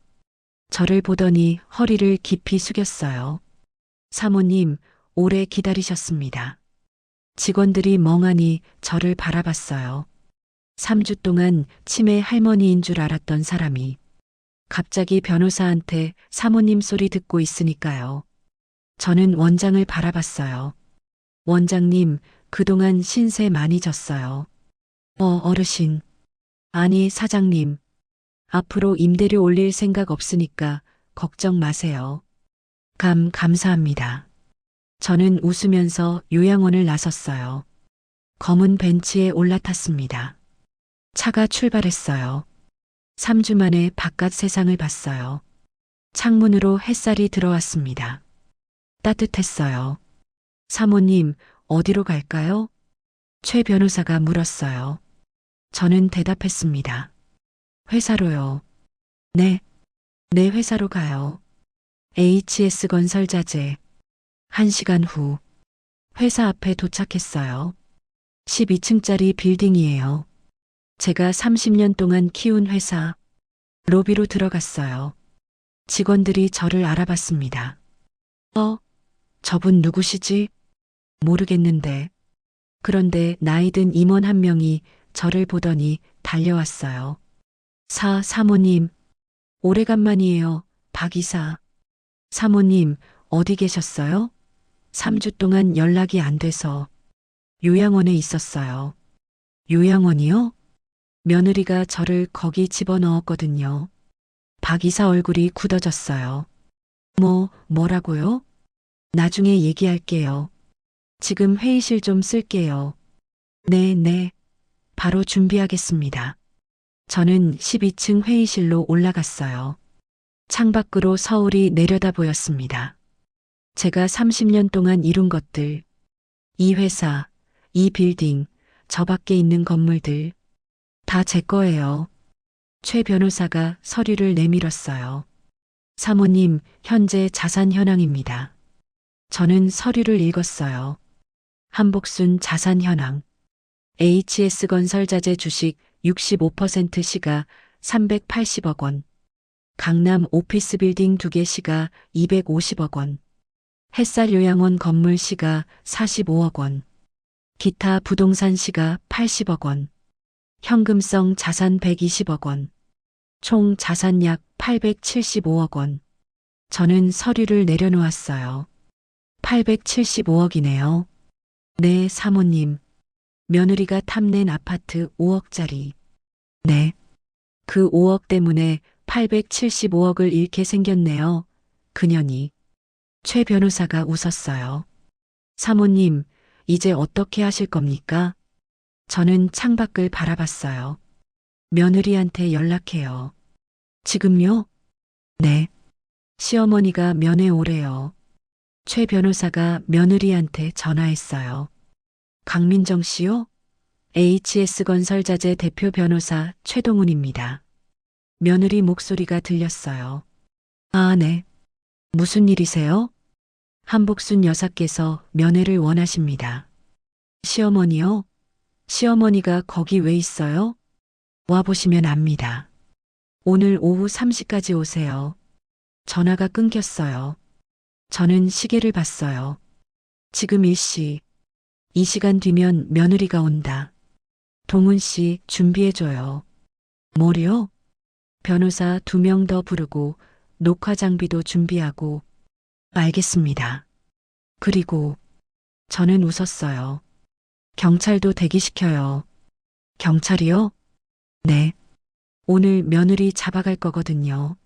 저를 보더니 허리를 깊이 숙였어요. 사모님, 오래 기다리셨습니다. 직원들이 멍하니 저를 바라봤어요. 3주 동안 치매 할머니인 줄 알았던 사람이 갑자기 변호사한테 사모님 소리 듣고 있으니까요. 저는 원장을 바라봤어요. 원장님, 그동안 신세 많이 졌어요. 어르신. 아니, 사장님. 앞으로 임대료 올릴 생각 없으니까 걱정 마세요. 감사합니다. 저는 웃으면서 요양원을 나섰어요. 검은 벤치에 올라탔습니다. 차가 출발했어요. 3주 만에 바깥 세상을 봤어요. 창문으로 햇살이 들어왔습니다. 따뜻했어요. 사모님, 어디로 갈까요? 최 변호사가 물었어요. 저는 대답했습니다. 회사로요. 네, 내 회사로 가요. HS건설자재. 1시간 후. 회사 앞에 도착했어요. 12층짜리 빌딩이에요. 제가 30년 동안 키운 회사. 로비로 들어갔어요. 직원들이 저를 알아봤습니다. 저분 누구시지? 모르겠는데. 그런데 나이든 임원 한 명이 저를 보더니 달려왔어요. 사모님. 오래간만이에요. 박 이사. 사모님, 어디 계셨어요? 3주 동안 연락이 안 돼서 요양원에 있었어요. 요양원이요? 며느리가 저를 거기 집어넣었거든요. 박 이사 얼굴이 굳어졌어요. 뭐라고요? 나중에 얘기할게요. 지금 회의실 좀 쓸게요. 네. 바로 준비하겠습니다. 저는 12층 회의실로 올라갔어요. 창밖으로 서울이 내려다 보였습니다. 제가 30년 동안 이룬 것들, 이 회사, 이 빌딩, 저 밖에 있는 건물들, 다 제 거예요. 최 변호사가 서류를 내밀었어요. 사모님, 현재 자산 현황입니다. 저는 서류를 읽었어요. 한복순 자산 현황. HS건설자재 주식 65% 시가 380억 원. 강남 오피스 빌딩 2개 시가 250억 원. 햇살 요양원 건물 시가 45억 원. 기타 부동산 시가 80억 원. 현금성 자산 120억 원. 총 자산 약 875억 원. 저는 서류를 내려놓았어요. 875억이네요. 네, 사모님. 며느리가 탐낸 아파트 5억짜리. 네. 그 5억 때문에 875억을 잃게 생겼네요. 그년이. 최 변호사가 웃었어요. 사모님, 이제 어떻게 하실 겁니까? 저는 창밖을 바라봤어요. 며느리한테 연락해요. 지금요? 네. 시어머니가 면회 오래요. 최 변호사가 며느리한테 전화했어요. 강민정 씨요? HS건설자재 대표 변호사 최동훈입니다. 며느리 목소리가 들렸어요. 아, 네. 무슨 일이세요? 한복순 여사께서 면회를 원하십니다. 시어머니요? 시어머니가 거기 왜 있어요? 와보시면 압니다. 오늘 오후 3시까지 오세요. 전화가 끊겼어요. 저는 시계를 봤어요. 지금 1시. 이 시간 뒤면 며느리가 온다. 동훈 씨 준비해줘요. 뭐요? 변호사 2명 더 부르고 녹화 장비도 준비하고. 알겠습니다. 그리고 저는 웃었어요. 경찰도 대기시켜요. 경찰이요? 네. 오늘 며느리 잡아갈 거거든요.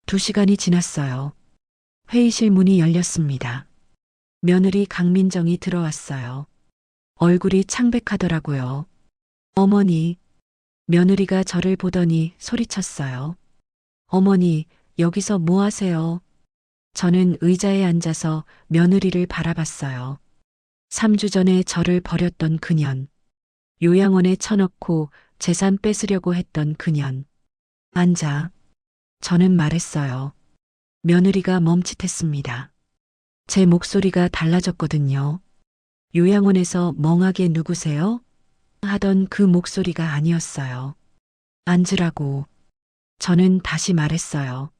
2시간이 지났어요. 회의실 문이 열렸습니다. 며느리 강민정이 들어왔어요. 얼굴이 창백하더라고요. 어머니. 며느리가 저를 보더니 소리쳤어요. 어머니, 여기서 뭐 하세요? 저는 의자에 앉아서 며느리를 바라봤어요. 3주 전에 저를 버렸던 그년. 요양원에 쳐넣고 재산 뺏으려고 했던 그년. 앉아. 저는 말했어요. 며느리가 멈칫했습니다. 제 목소리가 달라졌거든요. 요양원에서 멍하게 누구세요? 하던 그 목소리가 아니었어요. 앉으라고. 저는 다시 말했어요.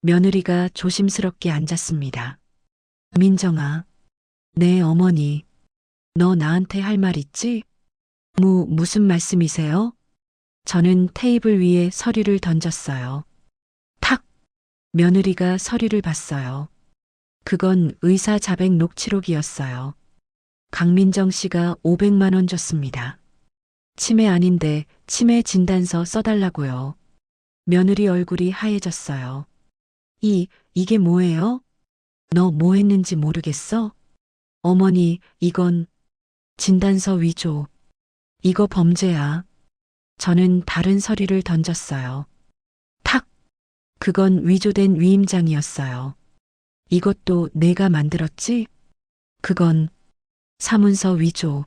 며느리가 조심스럽게 앉았습니다. 민정아. 네, 어머니. 너 나한테 할 말 있지? 무슨 말씀이세요? 저는 테이블 위에 서류를 던졌어요. 탁! 며느리가 서류를 봤어요. 그건 의사 자백 녹취록이었어요. 강민정 씨가 500만 원 줬습니다. 치매 아닌데 치매 진단서 써달라고요. 며느리 얼굴이 하얘졌어요. 이게 뭐예요? 너 뭐 했는지 모르겠어? 어머니, 이건 진단서 위조. 이거 범죄야. 저는 다른 서류를 던졌어요. 탁! 그건 위조된 위임장이었어요. 이것도 내가 만들었지? 그건 사문서 위조.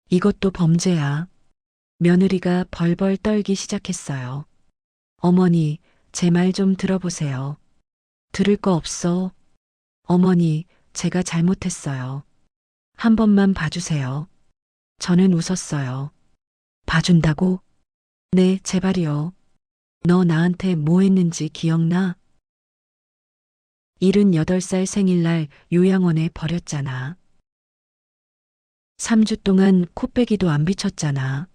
이것도 범죄야. 며느리가 벌벌 떨기 시작했어요. 어머니, 제 말 좀 들어보세요. 들을 거 없어. 어머니, 제가 잘못했어요. 한 번만 봐주세요. 저는 웃었어요. 봐준다고? 네, 제발이요. 너 나한테 뭐 했는지 기억나? 78살 생일날 요양원에 버렸잖아. 3주 동안 코빼기도 안 비쳤잖아.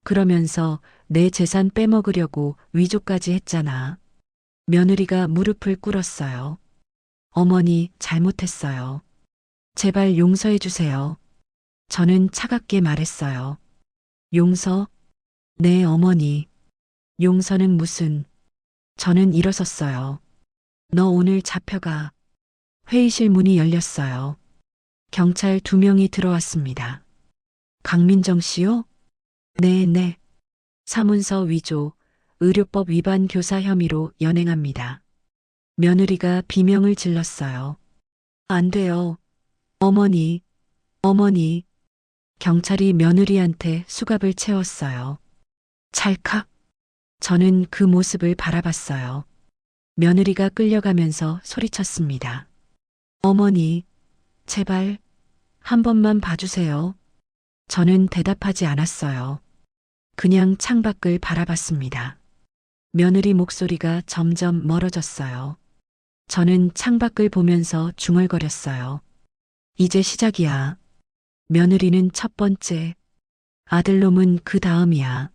그러면서 내 재산 빼먹으려고 위조까지 했잖아. 며느리가 무릎을 꿇었어요. 어머니, 잘못했어요. 제발 용서해 주세요. 저는 차갑게 말했어요. 용서? 네, 어머니. 용서는 무슨. 저는 일어섰어요. 너 오늘 잡혀가. 회의실 문이 열렸어요. 경찰 2명이 들어왔습니다. 강민정 씨요? 네. 사문서 위조, 의료법 위반 교사 혐의로 연행합니다. 며느리가 비명을 질렀어요. 안 돼요. 어머니. 경찰이 며느리한테 수갑을 채웠어요. 찰칵. 저는 그 모습을 바라봤어요. 며느리가 끌려가면서 소리쳤습니다. 어머니, 제발 한 번만 봐주세요. 저는 대답하지 않았어요. 그냥 창밖을 바라봤습니다. 며느리 목소리가 점점 멀어졌어요. 저는 창밖을 보면서 중얼거렸어요. 이제 시작이야. 며느리는 첫 번째, 아들놈은 그 다음이야.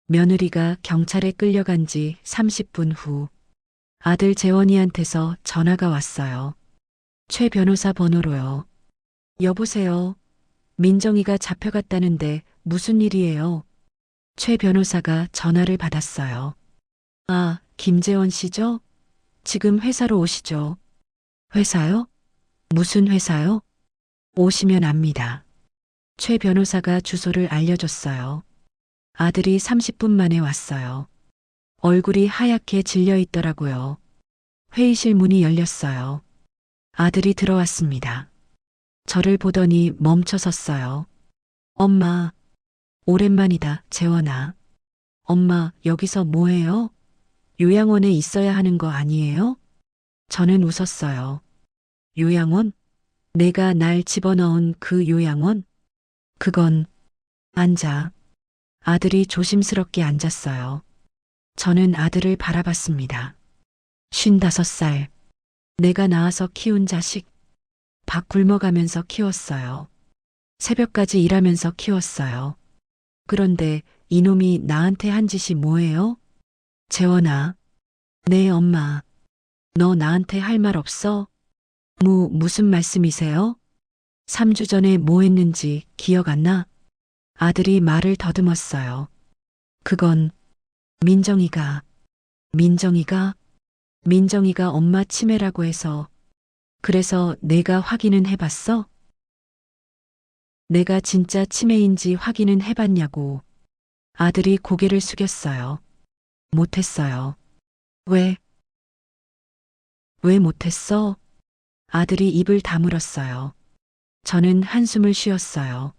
며느리가 경찰에 끌려간 지 30분 후, 아들 재원이한테서 전화가 왔어요. 최 변호사 번호로요. 여보세요. 민정이가 잡혀갔다는데 무슨 일이에요? 최 변호사가 전화를 받았어요. 아, 김재원 씨죠? 지금 회사로 오시죠. 회사요? 무슨 회사요? 오시면 압니다. 최 변호사가 주소를 알려줬어요. 아들이 30분 만에 왔어요. 얼굴이 하얗게 질려 있더라고요. 회의실 문이 열렸어요. 아들이 들어왔습니다. 저를 보더니 멈춰 섰어요. 엄마, 오랜만이다, 재원아. 엄마, 여기서 뭐해요? 요양원에 있어야 하는 거 아니에요? 저는 웃었어요. 요양원? 내가 날 집어넣은 그 요양원? 그건, 앉아. 아들이 조심스럽게 앉았어요. 저는 아들을 바라봤습니다. 55살. 내가 낳아서 키운 자식. 밥 굶어가면서 키웠어요. 새벽까지 일하면서 키웠어요. 그런데 이놈이 나한테 한 짓이 뭐예요? 재원아. 네, 엄마. 너 나한테 할 말 없어? 무슨 말씀이세요? 3주 전에 뭐 했는지 기억 안 나? 아들이 말을 더듬었어요. 그건 민정이가 엄마 치매라고 해서 그래서 내가 확인은 해봤어? 내가 진짜 치매인지 확인은 해봤냐고. 아들이 고개를 숙였어요. 못했어요. 왜 못했어? 아들이 입을 다물었어요. 저는 한숨을 쉬었어요.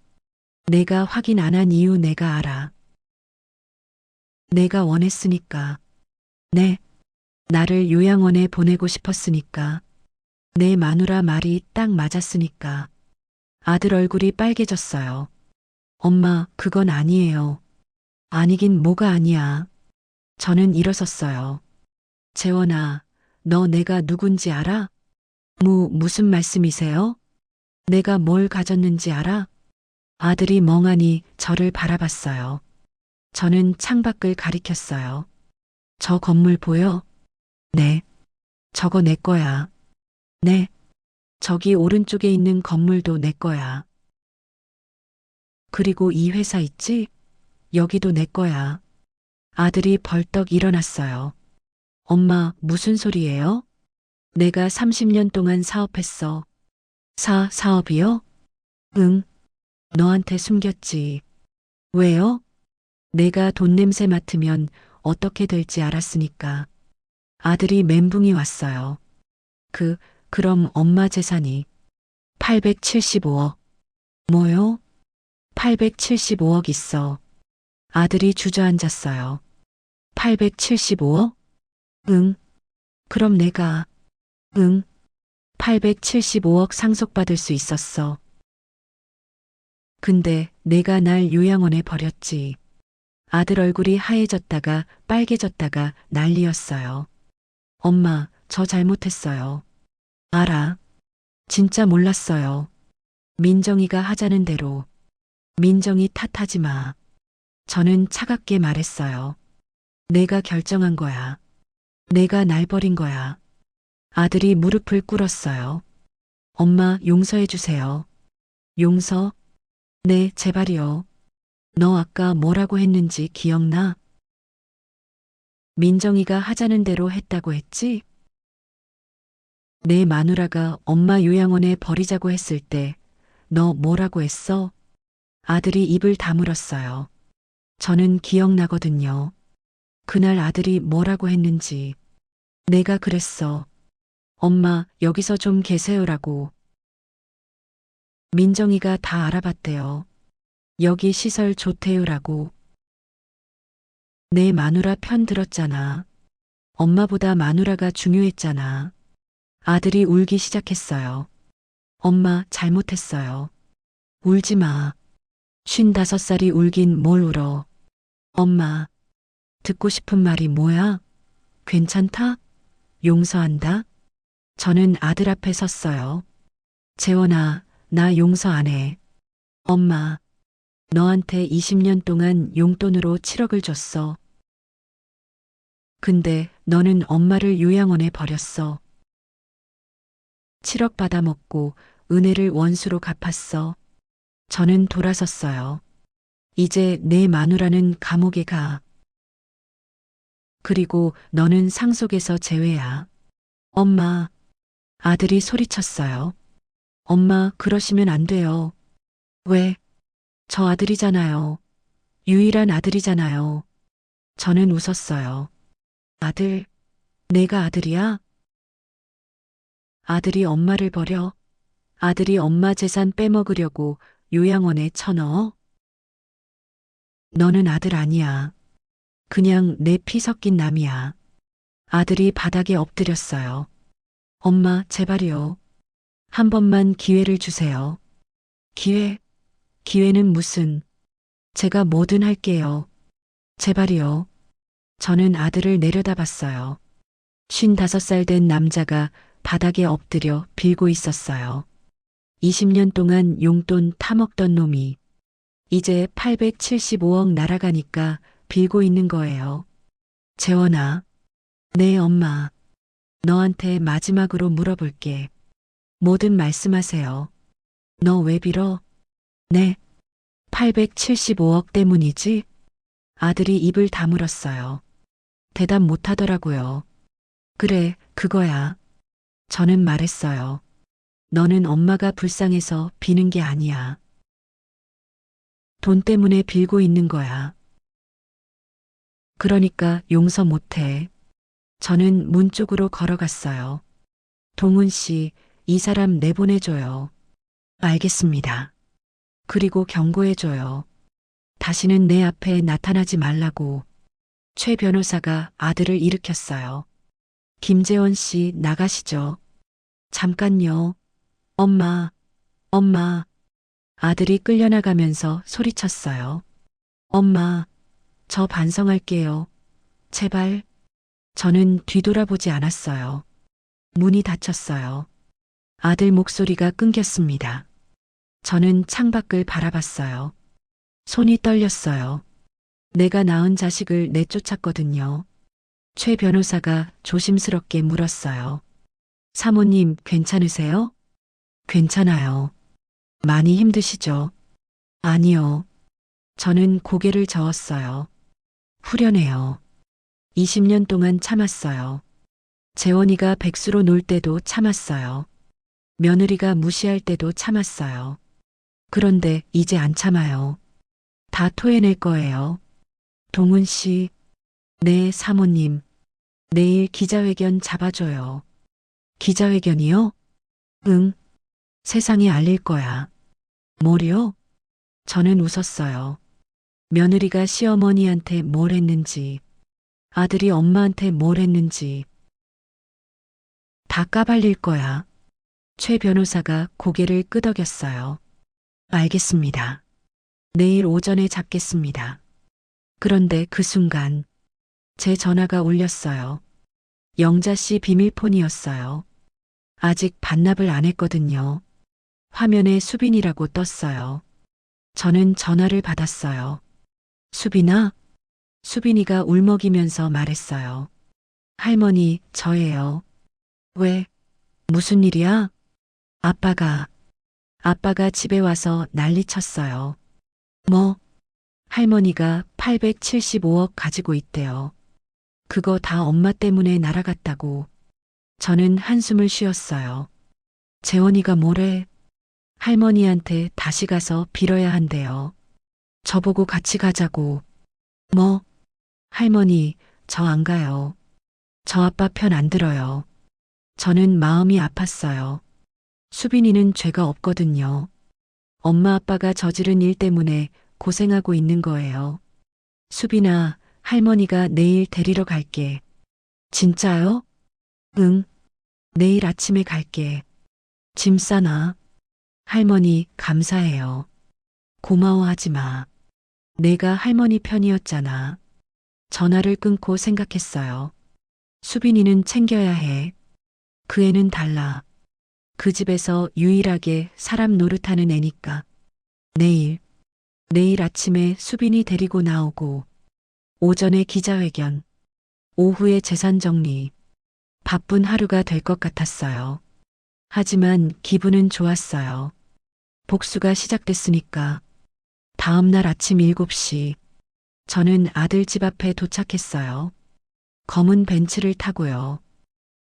내가 확인 안 한 이유 내가 알아. 내가 원했으니까. 네. 나를 요양원에 보내고 싶었으니까. 내 마누라 말이 딱 맞았으니까. 아들 얼굴이 빨개졌어요. 엄마, 그건 아니에요. 아니긴 뭐가 아니야. 저는 일어섰어요. 재원아, 너 내가 누군지 알아? 무슨 말씀이세요? 내가 뭘 가졌는지 알아? 아들이 멍하니 저를 바라봤어요. 저는 창밖을 가리켰어요. 저 건물 보여? 네. 저거 내 거야. 네. 저기 오른쪽에 있는 건물도 내 거야. 그리고 이 회사 있지? 여기도 내 거야. 아들이 벌떡 일어났어요. 엄마, 무슨 소리예요? 내가 30년 동안 사업했어. 사업이요? 응. 너한테 숨겼지. 왜요? 내가 돈 냄새 맡으면 어떻게 될지 알았으니까. 아들이 멘붕이 왔어요. 그럼 엄마 재산이 875억. 뭐요? 875억 있어. 아들이 주저앉았어요. 875억? 응. 그럼 내가, 응. 875억 상속받을 수 있었어. 근데 내가 날 요양원에 버렸지. 아들 얼굴이 하얘졌다가 빨개졌다가 난리였어요. 엄마, 저 잘못했어요. 알아. 진짜 몰랐어요. 민정이가 하자는 대로. 민정이 탓하지 마. 저는 차갑게 말했어요. 내가 결정한 거야. 내가 날 버린 거야. 아들이 무릎을 꿇었어요. 엄마, 용서해 주세요. 용서? 네, 제발이요. 너 아까 뭐라고 했는지 기억나? 민정이가 하자는 대로 했다고 했지? 내 마누라가 엄마 요양원에 버리자고 했을 때 너 뭐라고 했어? 아들이 입을 다물었어요. 저는 기억나거든요. 그날 아들이 뭐라고 했는지. 내가 그랬어. 엄마, 여기서 좀 계세요라고. 민정이가 다 알아봤대요. 여기 시설 좋대요라고. 내 마누라 편 들었잖아. 엄마보다 마누라가 중요했잖아. 아들이 울기 시작했어요. 엄마, 잘못했어요. 울지 마. 55살이 울긴 뭘 울어. 엄마, 듣고 싶은 말이 뭐야? 괜찮다? 용서한다? 저는 아들 앞에 섰어요. 재원아, 나 용서 안 해. 엄마, 너한테 20년 동안 용돈으로 7억을 줬어. 근데 너는 엄마를 요양원에 버렸어. 7억 받아먹고 은혜를 원수로 갚았어. 저는 돌아섰어요. 이제 내 마누라는 감옥에 가. 그리고 너는 상속에서 제외야. 엄마, 아들이 소리쳤어요. 엄마, 그러시면 안 돼요. 왜? 저 아들이잖아요. 유일한 아들이잖아요. 저는 웃었어요. 아들, 내가 아들이야? 아들이 엄마를 버려? 아들이 엄마 재산 빼먹으려고 요양원에 쳐넣어? 너는 아들 아니야. 그냥 내 피 섞인 남이야. 아들이 바닥에 엎드렸어요. 엄마, 제발이요. 한 번만 기회를 주세요. 기회? 기회는 무슨? 제가 뭐든 할게요. 제발이요. 저는 아들을 내려다봤어요. 55살 된 남자가 바닥에 엎드려 빌고 있었어요. 20년 동안 용돈 타먹던 놈이 이제 875억 날아가니까 빌고 있는 거예요. 재원아, 네 엄마, 너한테 마지막으로 물어볼게. 뭐든 말씀하세요. 너 왜 빌어? 네, 875억 때문이지? 아들이 입을 다물었어요. 대답 못하더라고요. 그래, 그거야. 저는 말했어요. 너는 엄마가 불쌍해서 비는 게 아니야. 돈 때문에 빌고 있는 거야. 그러니까 용서 못해. 저는 문 쪽으로 걸어갔어요. 동훈 씨, 이 사람 내보내줘요. 알겠습니다. 그리고 경고해줘요. 다시는 내 앞에 나타나지 말라고. 최 변호사가 아들을 일으켰어요. 김재원 씨, 나가시죠. 잠깐요. 엄마, 엄마. 아들이 끌려나가면서 소리쳤어요. 엄마, 저 반성할게요. 제발. 저는 뒤돌아보지 않았어요. 문이 닫혔어요. 아들 목소리가 끊겼습니다. 저는 창밖을 바라봤어요. 손이 떨렸어요. 내가 낳은 자식을 내쫓았거든요. 최 변호사가 조심스럽게 물었어요. 사모님, 괜찮으세요? 괜찮아요. 많이 힘드시죠? 아니요. 저는 고개를 저었어요. 후련해요. 20년 동안 참았어요. 재원이가 백수로 놀 때도 참았어요. 며느리가 무시할 때도 참았어요. 그런데 이제 안 참아요. 다 토해낼 거예요. 동훈 씨, 네, 사모님. 내일 기자회견 잡아줘요. 기자회견이요? 응, 세상에 알릴 거야. 뭐요? 저는 웃었어요. 며느리가 시어머니한테 뭘 했는지, 아들이 엄마한테 뭘 했는지, 다 까발릴 거야. 최 변호사가 고개를 끄덕였어요. 알겠습니다. 내일 오전에 잡겠습니다. 그런데 그 순간 제 전화가 울렸어요. 영자 씨 비밀폰이었어요. 아직 반납을 안 했거든요. 화면에 수빈이라고 떴어요. 저는 전화를 받았어요. 수빈아? 수빈이가 울먹이면서 말했어요. 할머니, 저예요. 왜? 무슨 일이야? 아빠가 집에 와서 난리 쳤어요. 뭐? 할머니가 875억 가지고 있대요. 그거 다 엄마 때문에 날아갔다고. 저는 한숨을 쉬었어요. 재원이가 뭐래? 할머니한테 다시 가서 빌어야 한대요. 저보고 같이 가자고. 뭐? 할머니, 저 안 가요. 저 아빠 편 안 들어요. 저는 마음이 아팠어요. 수빈이는 죄가 없거든요. 엄마 아빠가 저지른 일 때문에 고생하고 있는 거예요. 수빈아, 할머니가 내일 데리러 갈게. 진짜요? 응, 내일 아침에 갈게. 짐 싸놔. 할머니, 감사해요. 고마워하지 마. 내가 할머니 편이었잖아. 전화를 끊고 생각했어요. 수빈이는 챙겨야 해. 그 애는 달라. 그 집에서 유일하게 사람 노릇하는 애니까. 내일 아침에 수빈이 데리고 나오고, 오전에 기자회견, 오후에 재산 정리. 바쁜 하루가 될 것 같았어요. 하지만 기분은 좋았어요. 복수가 시작됐으니까. 다음 날 아침 7시, 저는 아들 집 앞에 도착했어요. 검은 벤츠를 타고요.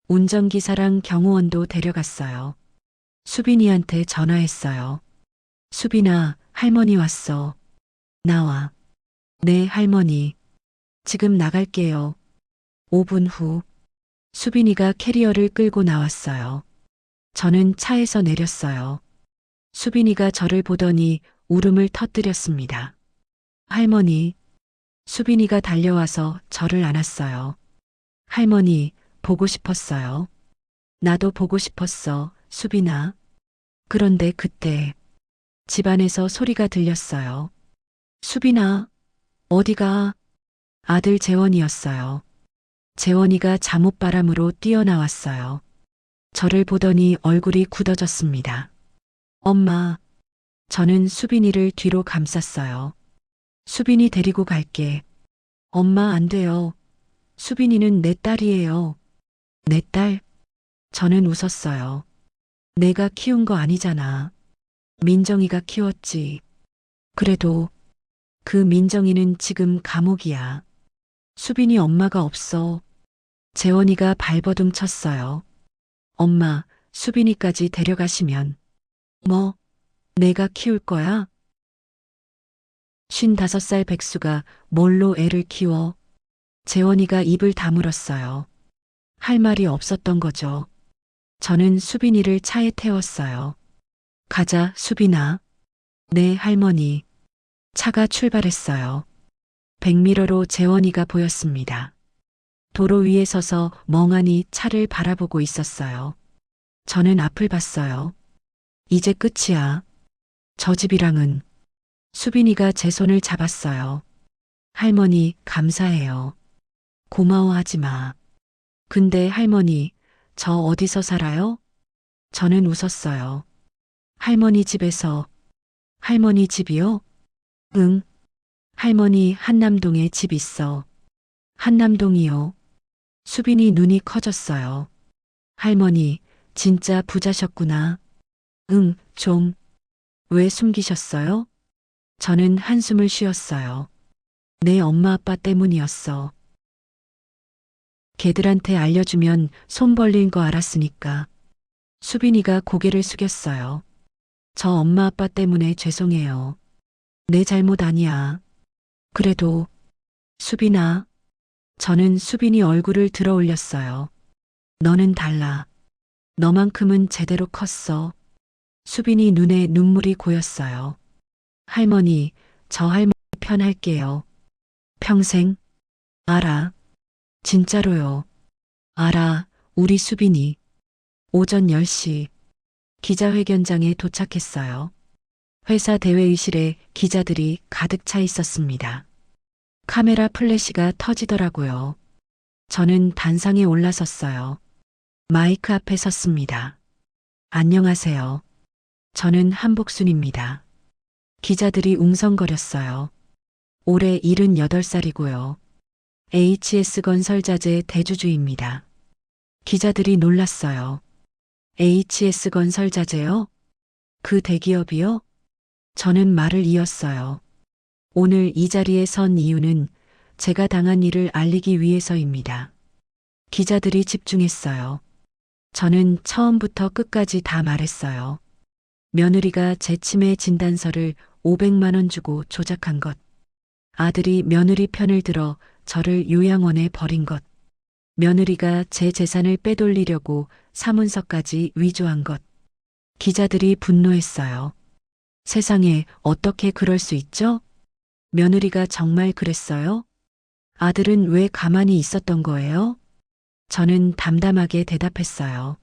운전기사랑 경호원도 데려갔어요. 수빈이한테 전화했어요. 수빈아, 할머니 왔어. 나와. 네, 할머니. 지금 나갈게요. 5분 후, 수빈이가 캐리어를 끌고 나왔어요. 저는 차에서 내렸어요. 수빈이가 저를 보더니 울음을 터뜨렸습니다. 할머니, 수빈이가 달려와서 저를 안았어요. 할머니, 보고 싶었어요. 나도 보고 싶었어, 수빈아. 그런데 그때 집안에서 소리가 들렸어요. 수빈아, 어디가? 아들 재원이었어요. 재원이가 잠옷바람으로 뛰어나왔어요. 저를 보더니 얼굴이 굳어졌습니다. 엄마, 저는 수빈이를 뒤로 감쌌어요. 수빈이 데리고 갈게. 엄마 안 돼요. 수빈이는 내 딸이에요. 내 딸? 저는 웃었어요. 내가 키운 거 아니잖아. 민정이가 키웠지. 그래도 그 민정이는 지금 감옥이야. 수빈이 엄마가 없어. 재원이가 발버둥 쳤어요. 엄마, 수빈이까지 데려가시면. 뭐, 내가 키울 거야? 55살 백수가 뭘로 애를 키워? 재원이가 입을 다물었어요. 할 말이 없었던 거죠. 저는 수빈이를 차에 태웠어요. 가자, 수빈아. 네, 할머니. 차가 출발했어요. 백미러로 재원이가 보였습니다. 도로 위에 서서 멍하니 차를 바라보고 있었어요. 저는 앞을 봤어요. 이제 끝이야. 저 집이랑은. 수빈이가 제 손을 잡았어요. 할머니, 감사해요. 고마워하지 마. 근데 할머니, 저 어디서 살아요? 저는 웃었어요. 할머니 집에서. 할머니 집이요? 응. 할머니 한남동에 집 있어. 한남동이요. 수빈이 눈이 커졌어요. 할머니, 진짜 부자셨구나. 응, 좀. 왜 숨기셨어요? 저는 한숨을 쉬었어요. 내 엄마 아빠 때문이었어. 걔들한테 알려주면 손 벌린 거 알았으니까. 수빈이가 고개를 숙였어요. 저 엄마 아빠 때문에 죄송해요. 내 잘못 아니야. 그래도, 수빈아. 저는 수빈이 얼굴을 들어 올렸어요. 너는 달라. 너만큼은 제대로 컸어. 수빈이 눈에 눈물이 고였어요. 할머니, 저 할머니 편 할게요. 평생? 알아. 진짜로요. 알아, 우리 수빈이. 오전 10시 기자회견장에 도착했어요. 회사 대회의실에 기자들이 가득 차 있었습니다. 카메라 플래시가 터지더라고요. 저는 단상에 올라섰어요. 마이크 앞에 섰습니다. 안녕하세요. 저는 한복순입니다. 기자들이 웅성거렸어요. 올해 78살이고요. HS건설자재 대주주입니다. 기자들이 놀랐어요. HS건설자재요? 그 대기업이요? 저는 말을 이었어요. 오늘 이 자리에 선 이유는 제가 당한 일을 알리기 위해서입니다. 기자들이 집중했어요. 저는 처음부터 끝까지 다 말했어요. 며느리가 제 치매 진단서를 500만 원 주고 조작한 것. 아들이 며느리 편을 들어 저를 요양원에 버린 것. 며느리가 제 재산을 빼돌리려고 사문서까지 위조한 것. 기자들이 분노했어요. 세상에 어떻게 그럴 수 있죠? 며느리가 정말 그랬어요? 아들은 왜 가만히 있었던 거예요? 저는 담담하게 대답했어요.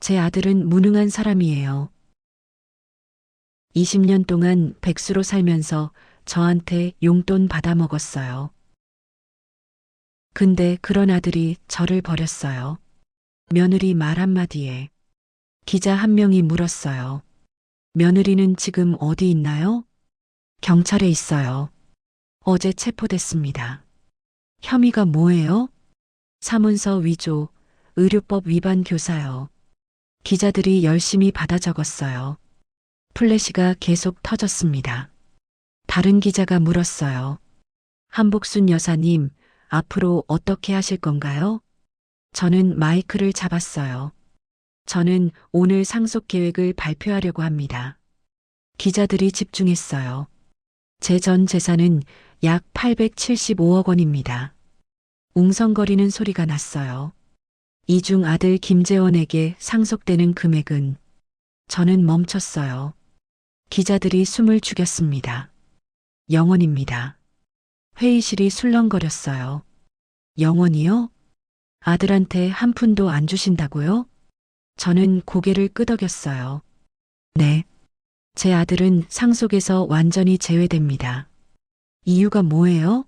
제 아들은 무능한 사람이에요. 20년 동안 백수로 살면서 저한테 용돈 받아먹었어요. 근데 그런 아들이 저를 버렸어요. 며느리 말 한마디에. 기자 한 명이 물었어요. 며느리는 지금 어디 있나요? 경찰에 있어요. 어제 체포됐습니다. 혐의가 뭐예요? 사문서 위조, 의료법 위반 교사요. 기자들이 열심히 받아 적었어요. 플래시가 계속 터졌습니다. 다른 기자가 물었어요. 한복순 여사님, 앞으로 어떻게 하실 건가요? 저는 마이크를 잡았어요. 저는 오늘 상속 계획을 발표하려고 합니다. 기자들이 집중했어요. 제 전 재산은 약 875억 원입니다. 웅성거리는 소리가 났어요. 이중 아들 김재원에게 상속되는 금액은. 저는 멈췄어요. 기자들이 숨을 죽였습니다. 0원입니다. 회의실이 술렁거렸어요. 0원이요? 아들한테 한 푼도 안 주신다고요? 저는 고개를 끄덕였어요. 네. 제 아들은 상속에서 완전히 제외됩니다. 이유가 뭐예요?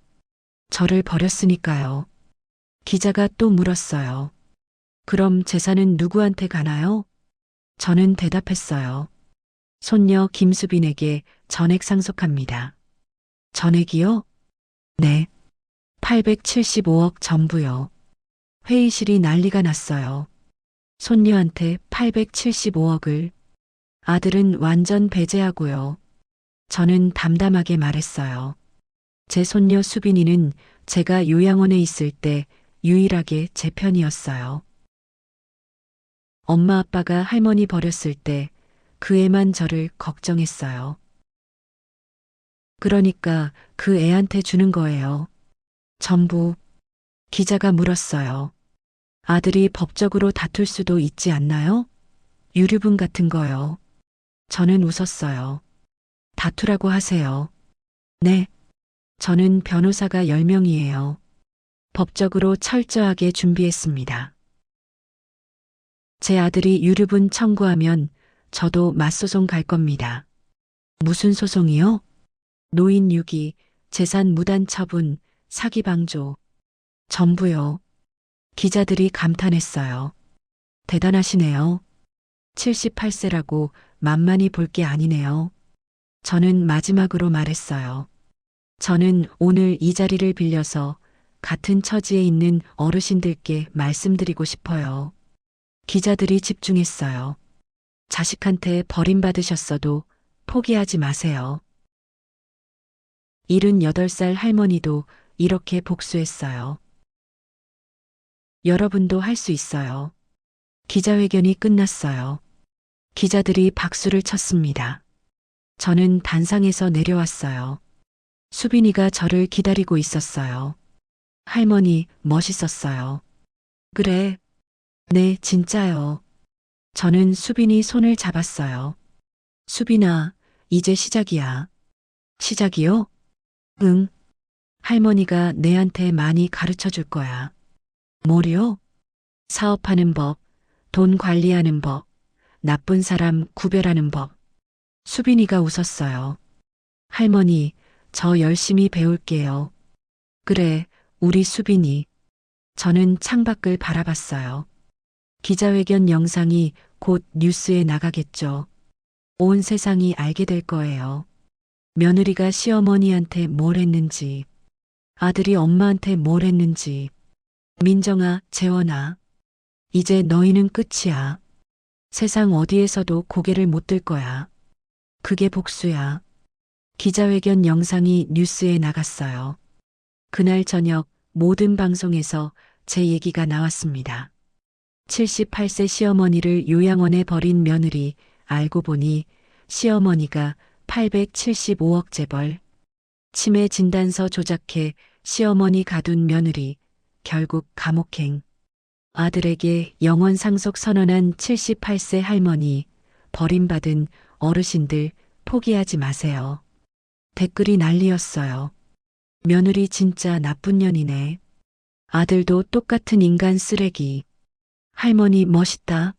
저를 버렸으니까요. 기자가 또 물었어요. 그럼 재산은 누구한테 가나요? 저는 대답했어요. 손녀 김수빈에게 전액 상속합니다. 전액이요? 네. 875억 전부요. 회의실이 난리가 났어요. 손녀한테 875억을. 아들은 완전 배제하고요. 저는 담담하게 말했어요. 제 손녀 수빈이는 제가 요양원에 있을 때 유일하게 제 편이었어요. 엄마 아빠가 할머니 버렸을 때 그 애만 저를 걱정했어요. 그러니까 그 애한테 주는 거예요. 전부. 기자가 물었어요. 아들이 법적으로 다툴 수도 있지 않나요? 유류분 같은 거요. 저는 웃었어요. 다투라고 하세요. 네. 저는 변호사가 10명이에요. 법적으로 철저하게 준비했습니다. 제 아들이 유류분 청구하면 저도 맞소송 갈 겁니다. 무슨 소송이요? 노인 유기, 재산 무단 처분, 사기 방조. 전부요. 기자들이 감탄했어요. 대단하시네요. 78세라고 만만히 볼 게 아니네요. 저는 마지막으로 말했어요. 저는 오늘 이 자리를 빌려서 같은 처지에 있는 어르신들께 말씀드리고 싶어요. 기자들이 집중했어요. 자식한테 버림받으셨어도 포기하지 마세요. 78살 할머니도 이렇게 복수했어요. 여러분도 할 수 있어요. 기자회견이 끝났어요. 기자들이 박수를 쳤습니다. 저는 단상에서 내려왔어요. 수빈이가 저를 기다리고 있었어요. 할머니, 멋있었어요. 그래. 네, 진짜요. 저는 수빈이 손을 잡았어요. 수빈아, 이제 시작이야. 시작이요? 응. 할머니가 내한테 많이 가르쳐 줄 거야. 뭐요? 사업하는 법, 돈 관리하는 법, 나쁜 사람 구별하는 법. 수빈이가 웃었어요. 할머니, 저 열심히 배울게요. 그래, 우리 수빈이. 저는 창밖을 바라봤어요. 기자회견 영상이 곧 뉴스에 나가겠죠. 온 세상이 알게 될 거예요. 며느리가 시어머니한테 뭘 했는지, 아들이 엄마한테 뭘 했는지. 민정아, 재원아, 이제 너희는 끝이야. 세상 어디에서도 고개를 못 들 거야. 그게 복수야. 기자회견 영상이 뉴스에 나갔어요. 그날 저녁 모든 방송에서 제 얘기가 나왔습니다. 78세 시어머니를 요양원에 버린 며느리, 알고 보니 시어머니가 875억 재벌, 치매 진단서 조작해 시어머니 가둔 며느리, 결국 감옥행. 아들에게 영원 상속 선언한 78세 할머니, 버림받은 어르신들 포기하지 마세요. 댓글이 난리였어요. 며느리 진짜 나쁜 년이네. 아들도 똑같은 인간 쓰레기. 할머니 멋있다.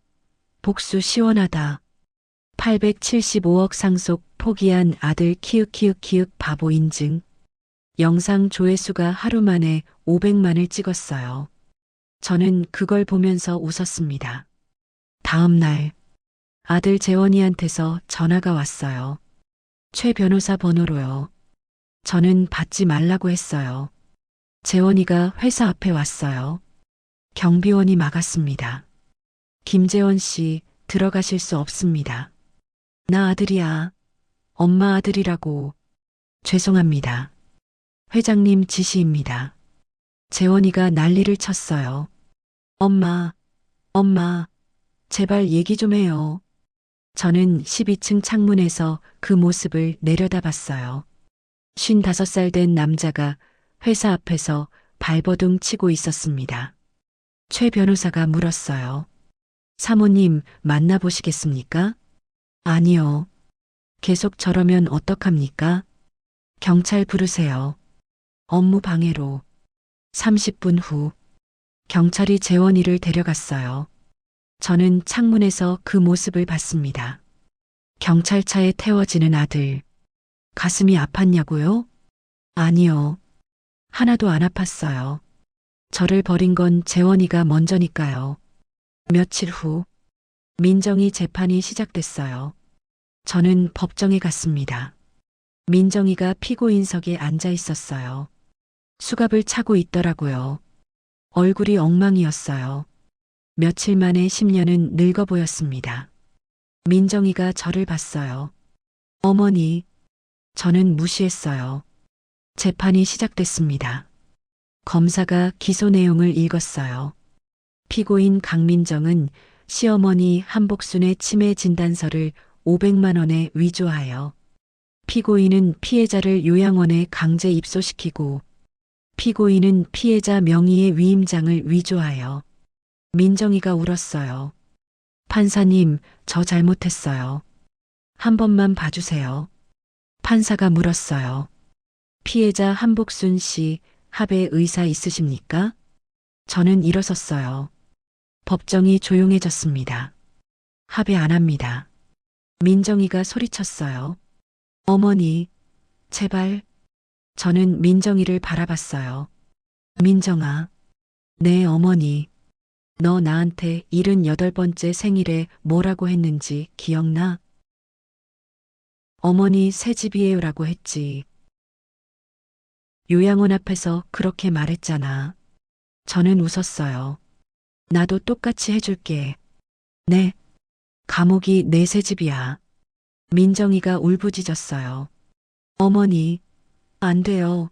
복수 시원하다. 875억 상속 포기한 아들 키읔키읔키읔 바보 인증. 영상 조회수가 하루 만에 500만을 찍었어요. 저는 그걸 보면서 웃었습니다. 다음 날 아들 재원이한테서 전화가 왔어요. 최 변호사 번호로요. 저는 받지 말라고 했어요. 재원이가 회사 앞에 왔어요. 경비원이 막았습니다. 김재원 씨, 들어가실 수 없습니다. 나 아들이야. 엄마 아들이라고. 죄송합니다. 회장님 지시입니다. 재원이가 난리를 쳤어요. 엄마, 엄마, 제발 얘기 좀 해요. 저는 12층 창문에서 그 모습을 내려다봤어요. 55살 된 남자가 회사 앞에서 발버둥 치고 있었습니다. 최 변호사가 물었어요. 사모님 만나보시겠습니까? 아니요. 계속 저러면 어떡합니까? 경찰 부르세요. 업무 방해로. 30분 후 경찰이 재원이를 데려갔어요. 저는 창문에서 그 모습을 봤습니다. 경찰차에 태워지는 아들. 가슴이 아팠냐고요? 아니요. 하나도 안 아팠어요. 저를 버린 건 재원이가 먼저니까요. 며칠 후 민정이 재판이 시작됐어요. 저는 법정에 갔습니다. 민정이가 피고인석에 앉아 있었어요. 수갑을 차고 있더라고요. 얼굴이 엉망이었어요. 며칠 만에 10년은 늙어 보였습니다. 민정이가 저를 봤어요. 어머니, 저는 무시했어요. 재판이 시작됐습니다. 검사가 기소 내용을 읽었어요. 피고인 강민정은 시어머니 한복순의 치매 진단서를 500만 원에 위조하여 피고인은 피해자를 요양원에 강제 입소시키고 피고인은 피해자 명의의 위임장을 위조하여. 민정이가 울었어요. 판사님, 저 잘못했어요. 한 번만 봐주세요. 판사가 물었어요. 피해자 한복순 씨 합의 의사 있으십니까? 저는 일어섰어요. 법정이 조용해졌습니다. 합의 안 합니다. 민정이가 소리쳤어요. 어머니, 제발. 저는 민정이를 바라봤어요. 민정아, 네 어머니. 너 나한테 78번째 생일에 뭐라고 했는지 기억나? 어머니 새집이에요라고 했지. 요양원 앞에서 그렇게 말했잖아. 저는 웃었어요. 나도 똑같이 해줄게. 네. 감옥이 내 새 집이야. 민정이가 울부짖었어요. 어머니, 안 돼요.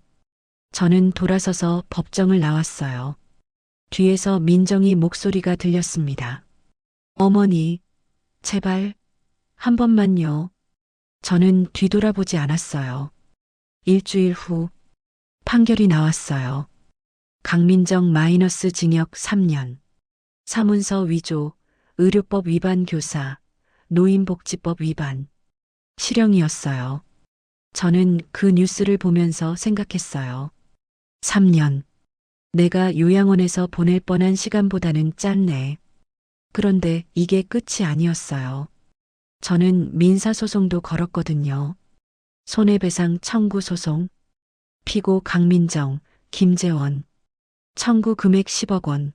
저는 돌아서서 법정을 나왔어요. 뒤에서 민정이 목소리가 들렸습니다. 어머니, 제발, 한 번만요. 저는 뒤돌아보지 않았어요. 일주일 후, 판결이 나왔어요. 강민정 마이너스 징역 3년. 사문서 위조, 의료법 위반 교사, 노인복지법 위반. 실형이었어요. 저는 그 뉴스를 보면서 생각했어요. 3년. 내가 요양원에서 보낼 뻔한 시간보다는 짧네. 그런데 이게 끝이 아니었어요. 저는 민사소송도 걸었거든요. 손해배상 청구 소송. 피고 강민정, 김재원. 청구 금액 10억 원.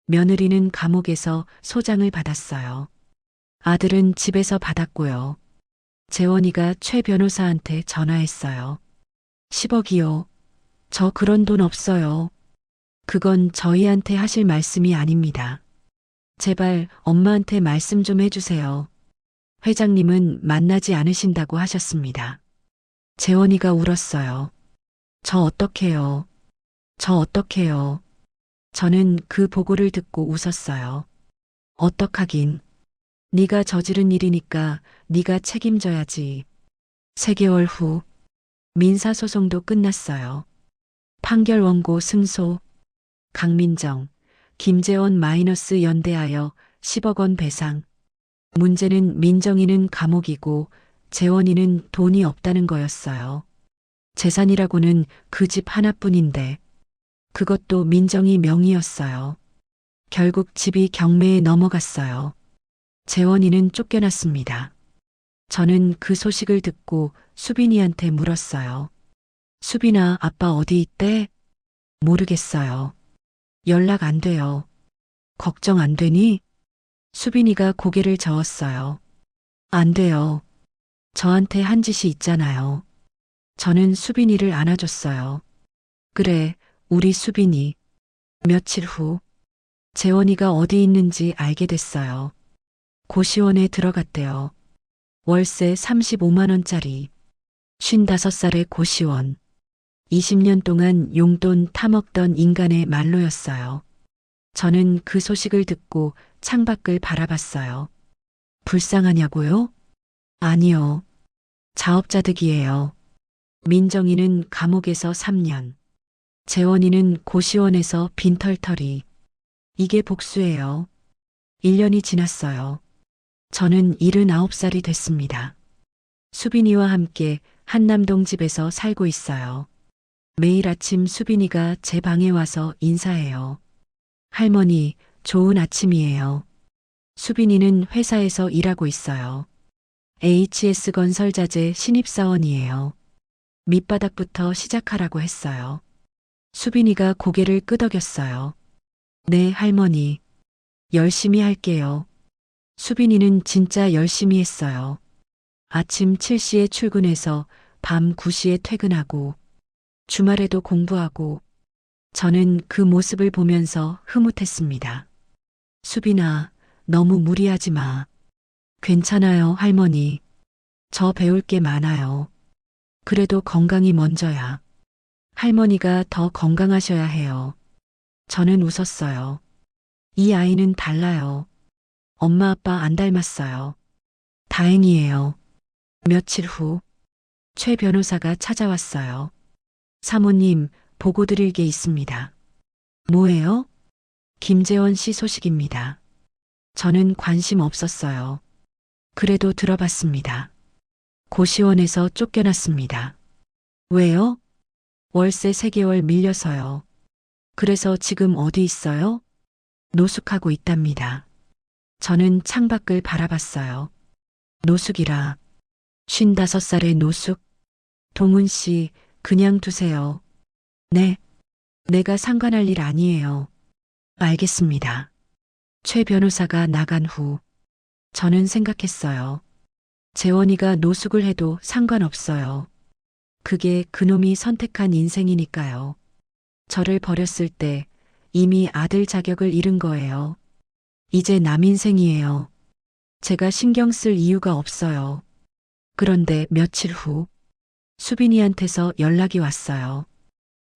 며느리는 감옥에서 소장을 받았어요. 아들은 집에서 받았고요. 재원이가 최 변호사한테 전화했어요. 10억이요. 저 그런 돈 없어요. 그건 저희한테 하실 말씀이 아닙니다. 제발 엄마한테 말씀 좀 해주세요. 회장님은 만나지 않으신다고 하셨습니다. 재원이가 울었어요. 저 어떡해요. 저 어떡해요. 저는 그 보고를 듣고 웃었어요. 어떡하긴. 네가 저지른 일이니까 네가 책임져야지. 3개월 후 민사소송도 끝났어요. 판결 원고 승소. 강민정, 김재원 마이너스 연대하여 10억 원 배상. 문제는 민정이는 감옥이고 재원이는 돈이 없다는 거였어요. 재산이라고는 그 집 하나뿐인데 그것도 민정이 명의였어요. 결국 집이 경매에 넘어갔어요. 재원이는 쫓겨났습니다. 저는 그 소식을 듣고 수빈이한테 물었어요. 수빈아, 아빠 어디 있대? 모르겠어요. 연락 안 돼요. 걱정 안 되니? 수빈이가 고개를 저었어요. 안 돼요. 저한테 한 짓이 있잖아요. 저는 수빈이를 안아줬어요. 그래, 우리 수빈이. 며칠 후, 재원이가 어디 있는지 알게 됐어요. 고시원에 들어갔대요. 월세 35만 원짜리. 55살의 고시원. 20년 동안 용돈 타먹던 인간의 말로였어요. 저는 그 소식을 듣고 창밖을 바라봤어요. 불쌍하냐고요? 아니요. 자업자득이에요. 민정이는 감옥에서 3년. 재원이는 고시원에서 빈털터리. 이게 복수예요. 1년이 지났어요. 저는 79살이 됐습니다. 수빈이와 함께 한남동 집에서 살고 있어요. 매일 아침 수빈이가 제 방에 와서 인사해요. 할머니, 좋은 아침이에요. 수빈이는 회사에서 일하고 있어요. HS건설자재 신입사원이에요. 밑바닥부터 시작하라고 했어요. 수빈이가 고개를 끄덕였어요. 네, 할머니. 열심히 할게요. 수빈이는 진짜 열심히 했어요. 아침 7시에 출근해서 밤 9시에 퇴근하고 주말에도 공부하고 저는 그 모습을 보면서 흐뭇했습니다. 수빈아, 너무 무리하지 마. 괜찮아요, 할머니. 저 배울 게 많아요. 그래도 건강이 먼저야. 할머니가 더 건강하셔야 해요. 저는 웃었어요. 이 아이는 달라요. 엄마 아빠 안 닮았어요. 다행이에요. 며칠 후, 최 변호사가 찾아왔어요. 사모님, 보고 드릴 게 있습니다. 뭐예요? 김재원 씨 소식입니다. 저는 관심 없었어요. 그래도 들어봤습니다. 고시원에서 쫓겨났습니다. 왜요? 월세 3개월 밀려서요. 그래서 지금 어디 있어요? 노숙하고 있답니다. 저는 창밖을 바라봤어요. 노숙이라. 55살의 노숙? 동훈 씨, 그냥 두세요. 네. 내가 상관할 일 아니에요. 알겠습니다. 최 변호사가 나간 후, 저는 생각했어요. 재원이가 노숙을 해도 상관없어요. 그게 그놈이 선택한 인생이니까요. 저를 버렸을 때 이미 아들 자격을 잃은 거예요. 이제 남 인생이에요. 제가 신경 쓸 이유가 없어요. 그런데 며칠 후 수빈이한테서 연락이 왔어요.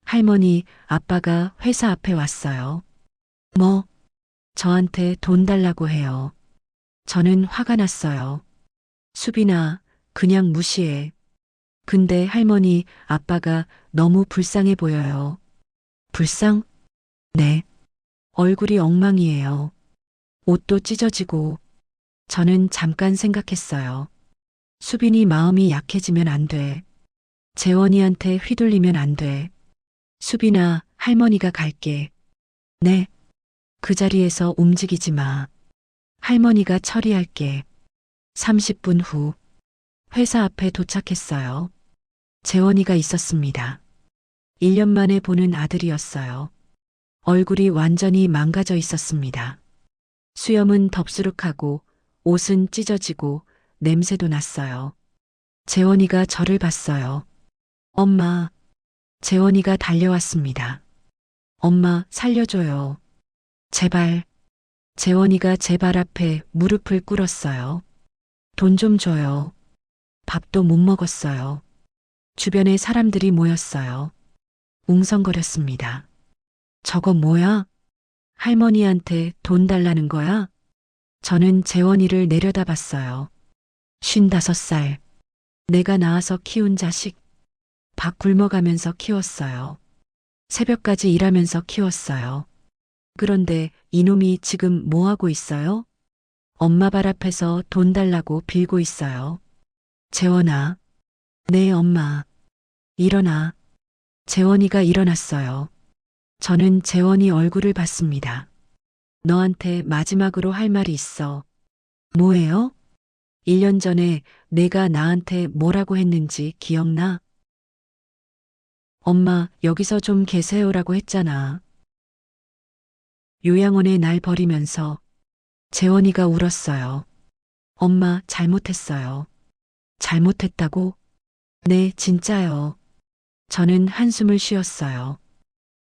할머니, 아빠가 회사 앞에 왔어요. 뭐? 저한테 돈 달라고 해요. 저는 화가 났어요. 수빈아, 그냥 무시해. 근데 할머니, 아빠가 너무 불쌍해 보여요. 불쌍? 네. 얼굴이 엉망이에요. 옷도 찢어지고. 저는 잠깐 생각했어요. 수빈이 마음이 약해지면 안 돼. 재원이한테 휘둘리면 안 돼. 수빈아, 할머니가 갈게. 네. 그 자리에서 움직이지 마. 할머니가 처리할게. 30분 후 회사 앞에 도착했어요. 재원이가 있었습니다. 1년 만에 보는 아들이었어요. 얼굴이 완전히 망가져 있었습니다. 수염은 덥수룩하고 옷은 찢어지고 냄새도 났어요. 재원이가 저를 봤어요. 엄마. 재원이가 달려왔습니다. 엄마, 살려줘요. 제발. 재원이가 제 발 앞에 무릎을 꿇었어요. 돈 좀 줘요. 밥도 못 먹었어요. 주변에 사람들이 모였어요. 웅성거렸습니다. 저거 뭐야? 할머니한테 돈 달라는 거야? 저는 재원이를 내려다봤어요. 55살. 내가 낳아서 키운 자식. 밥 굶어가면서 키웠어요. 새벽까지 일하면서 키웠어요. 그런데 이놈이 지금 뭐 하고 있어요? 엄마 발 앞에서 돈 달라고 빌고 있어요. 재원아. 네, 엄마. 일어나. 재원이가 일어났어요. 저는 재원이 얼굴을 봤습니다. 너한테 마지막으로 할 말이 있어. 뭐예요? 1년 전에 내가 나한테 뭐라고 했는지 기억나? 엄마, 여기서 좀 계세요라고 했잖아. 요양원에 날 버리면서 재원이가 울었어요. 엄마, 잘못했어요. 잘못했다고? 네, 진짜요. 저는 한숨을 쉬었어요.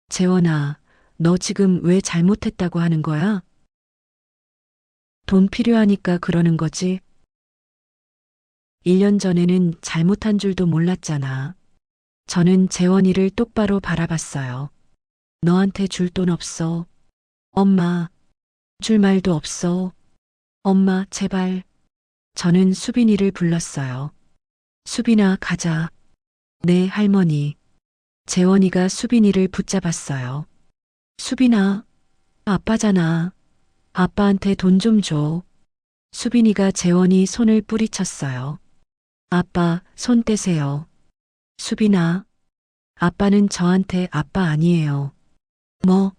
재원아, 너 지금 왜 잘못했다고 하는 거야? 돈 필요하니까 그러는 거지. 1년 전에는 잘못한 줄도 몰랐잖아. 저는 재원이를 똑바로 바라봤어요. 너한테 줄 돈 없어. 엄마, 줄 말도 없어. 엄마, 제발. 저는 수빈이를 불렀어요. 수빈아, 가자. 네, 할머니. 재원이가 수빈이를 붙잡았어요. 수빈아, 아빠잖아. 아빠한테 돈 좀 줘. 수빈이가 재원이 손을 뿌리쳤어요. 아빠, 손 떼세요. 수빈아, 아빠는 저한테 아빠 아니에요. 뭐?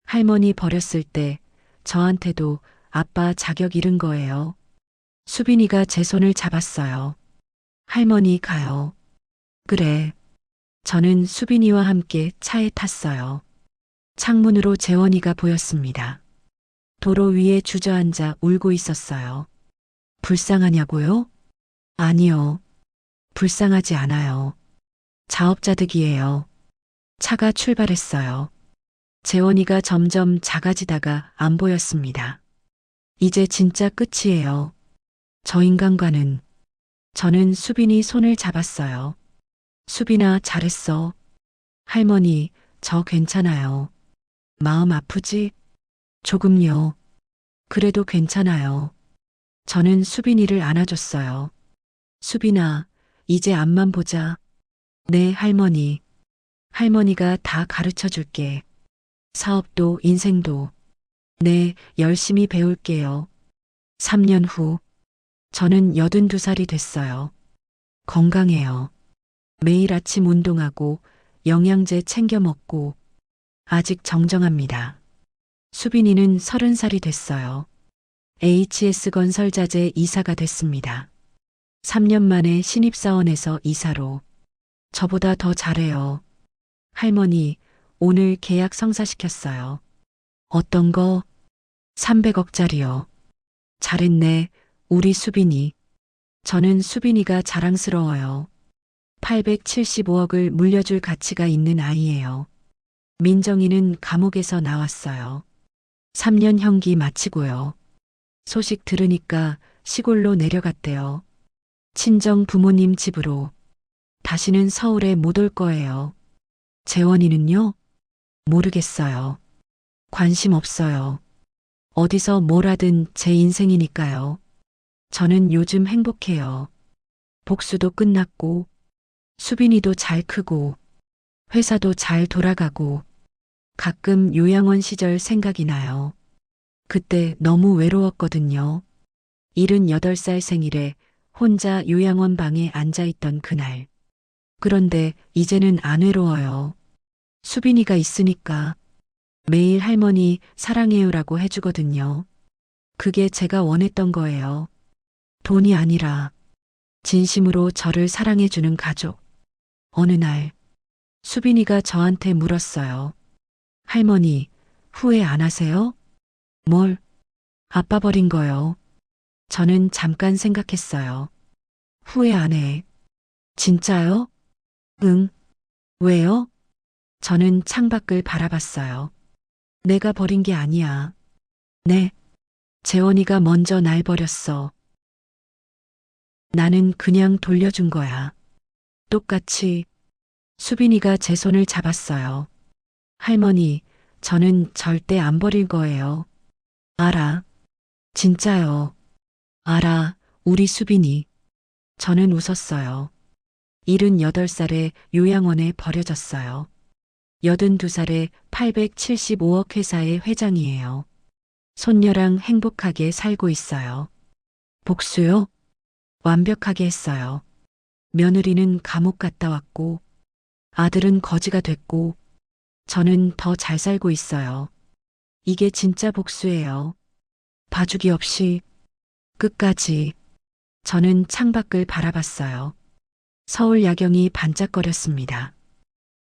할머니 버렸을 때 저한테도 아빠 자격 잃은 거예요. 수빈이가 제 손을 잡았어요. 할머니 가요. 그래. 저는 수빈이와 함께 차에 탔어요. 창문으로 재원이가 보였습니다. 도로 위에 주저앉아 울고 있었어요. 불쌍하냐고요? 아니요. 불쌍하지 않아요. 자업자득이에요. 차가 출발했어요. 재원이가 점점 작아지다가 안 보였습니다. 이제 진짜 끝이에요. 저 인간과는. 저는 수빈이 손을 잡았어요. 수빈아, 잘했어. 할머니, 저 괜찮아요. 마음 아프지? 조금요. 그래도 괜찮아요. 저는 수빈이를 안아줬어요. 수빈아, 이제 앞만 보자. 네, 할머니. 할머니가 다 가르쳐 줄게. 사업도 인생도. 네, 열심히 배울게요. 3년 후, 저는 82살이 됐어요. 건강해요. 매일 아침 운동하고 영양제 챙겨 먹고 아직 정정합니다. 수빈이는 30살이 됐어요. HS건설자재 이사가 됐습니다. 3년 만에 신입사원에서 이사로. 저보다 더 잘해요. 할머니, 오늘 계약 성사시켰어요. 어떤 거? 300억짜리요. 잘했네, 우리 수빈이. 저는 수빈이가 자랑스러워요. 875억을 물려줄 가치가 있는 아이예요. 민정이는 감옥에서 나왔어요. 3년 형기 마치고요. 소식 들으니까 시골로 내려갔대요. 친정 부모님 집으로. 다시는 서울에 못 올 거예요. 재원이는요? 모르겠어요. 관심 없어요. 어디서 뭘 하든 제 인생이니까요. 저는 요즘 행복해요. 복수도 끝났고, 수빈이도 잘 크고, 회사도 잘 돌아가고, 가끔 요양원 시절 생각이 나요. 그때 너무 외로웠거든요. 78살 생일에 혼자 요양원 방에 앉아있던 그날. 그런데 이제는 안 외로워요. 수빈이가 있으니까 매일 할머니 사랑해요라고 해주거든요. 그게 제가 원했던 거예요. 돈이 아니라 진심으로 저를 사랑해주는 가족. 어느 날 수빈이가 저한테 물었어요. 할머니, 후회 안 하세요? 뭘? 아빠 버린 거요. 저는 잠깐 생각했어요. 후회 안 해. 진짜요? 응. 왜요? 저는 창밖을 바라봤어요. 내가 버린 게 아니야. 네. 재원이가 먼저 날 버렸어. 나는 그냥 돌려준 거야. 똑같이 수빈이가 제 손을 잡았어요. 할머니, 저는 절대 안 버릴 거예요. 알아. 진짜요. 알아, 우리 수빈이. 저는 웃었어요. 78살에 요양원에 버려졌어요. 82살에 875억 회사의 회장이에요. 손녀랑 행복하게 살고 있어요. 복수요? 완벽하게 했어요. 며느리는 감옥 갔다 왔고, 아들은 거지가 됐고, 저는 더 잘 살고 있어요. 이게 진짜 복수예요. 봐주기 없이 끝까지. 저는 창밖을 바라봤어요. 서울 야경이 반짝거렸습니다.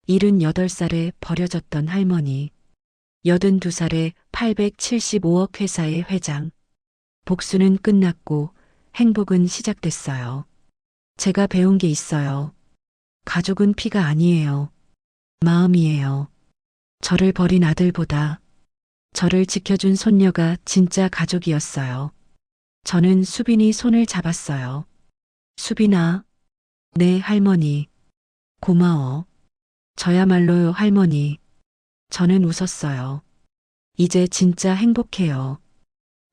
78살에 버려졌던 할머니, 82살에 875억 회사의 회장. 복수는 끝났고 행복은 시작됐어요. 제가 배운 게 있어요. 가족은 피가 아니에요. 마음이에요. 저를 버린 아들보다 저를 지켜준 손녀가 진짜 가족이었어요. 저는 수빈이 손을 잡았어요. 수빈아, 네 할머니. 고마워. 저야말로요 할머니. 저는 웃었어요. 이제 진짜 행복해요.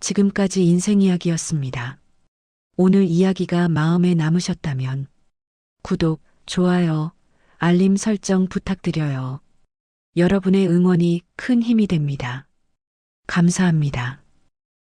지금까지 인생 이야기였습니다. 오늘 이야기가 마음에 남으셨다면 구독, 좋아요, 알림 설정 부탁드려요. 여러분의 응원이 큰 힘이 됩니다. 감사합니다.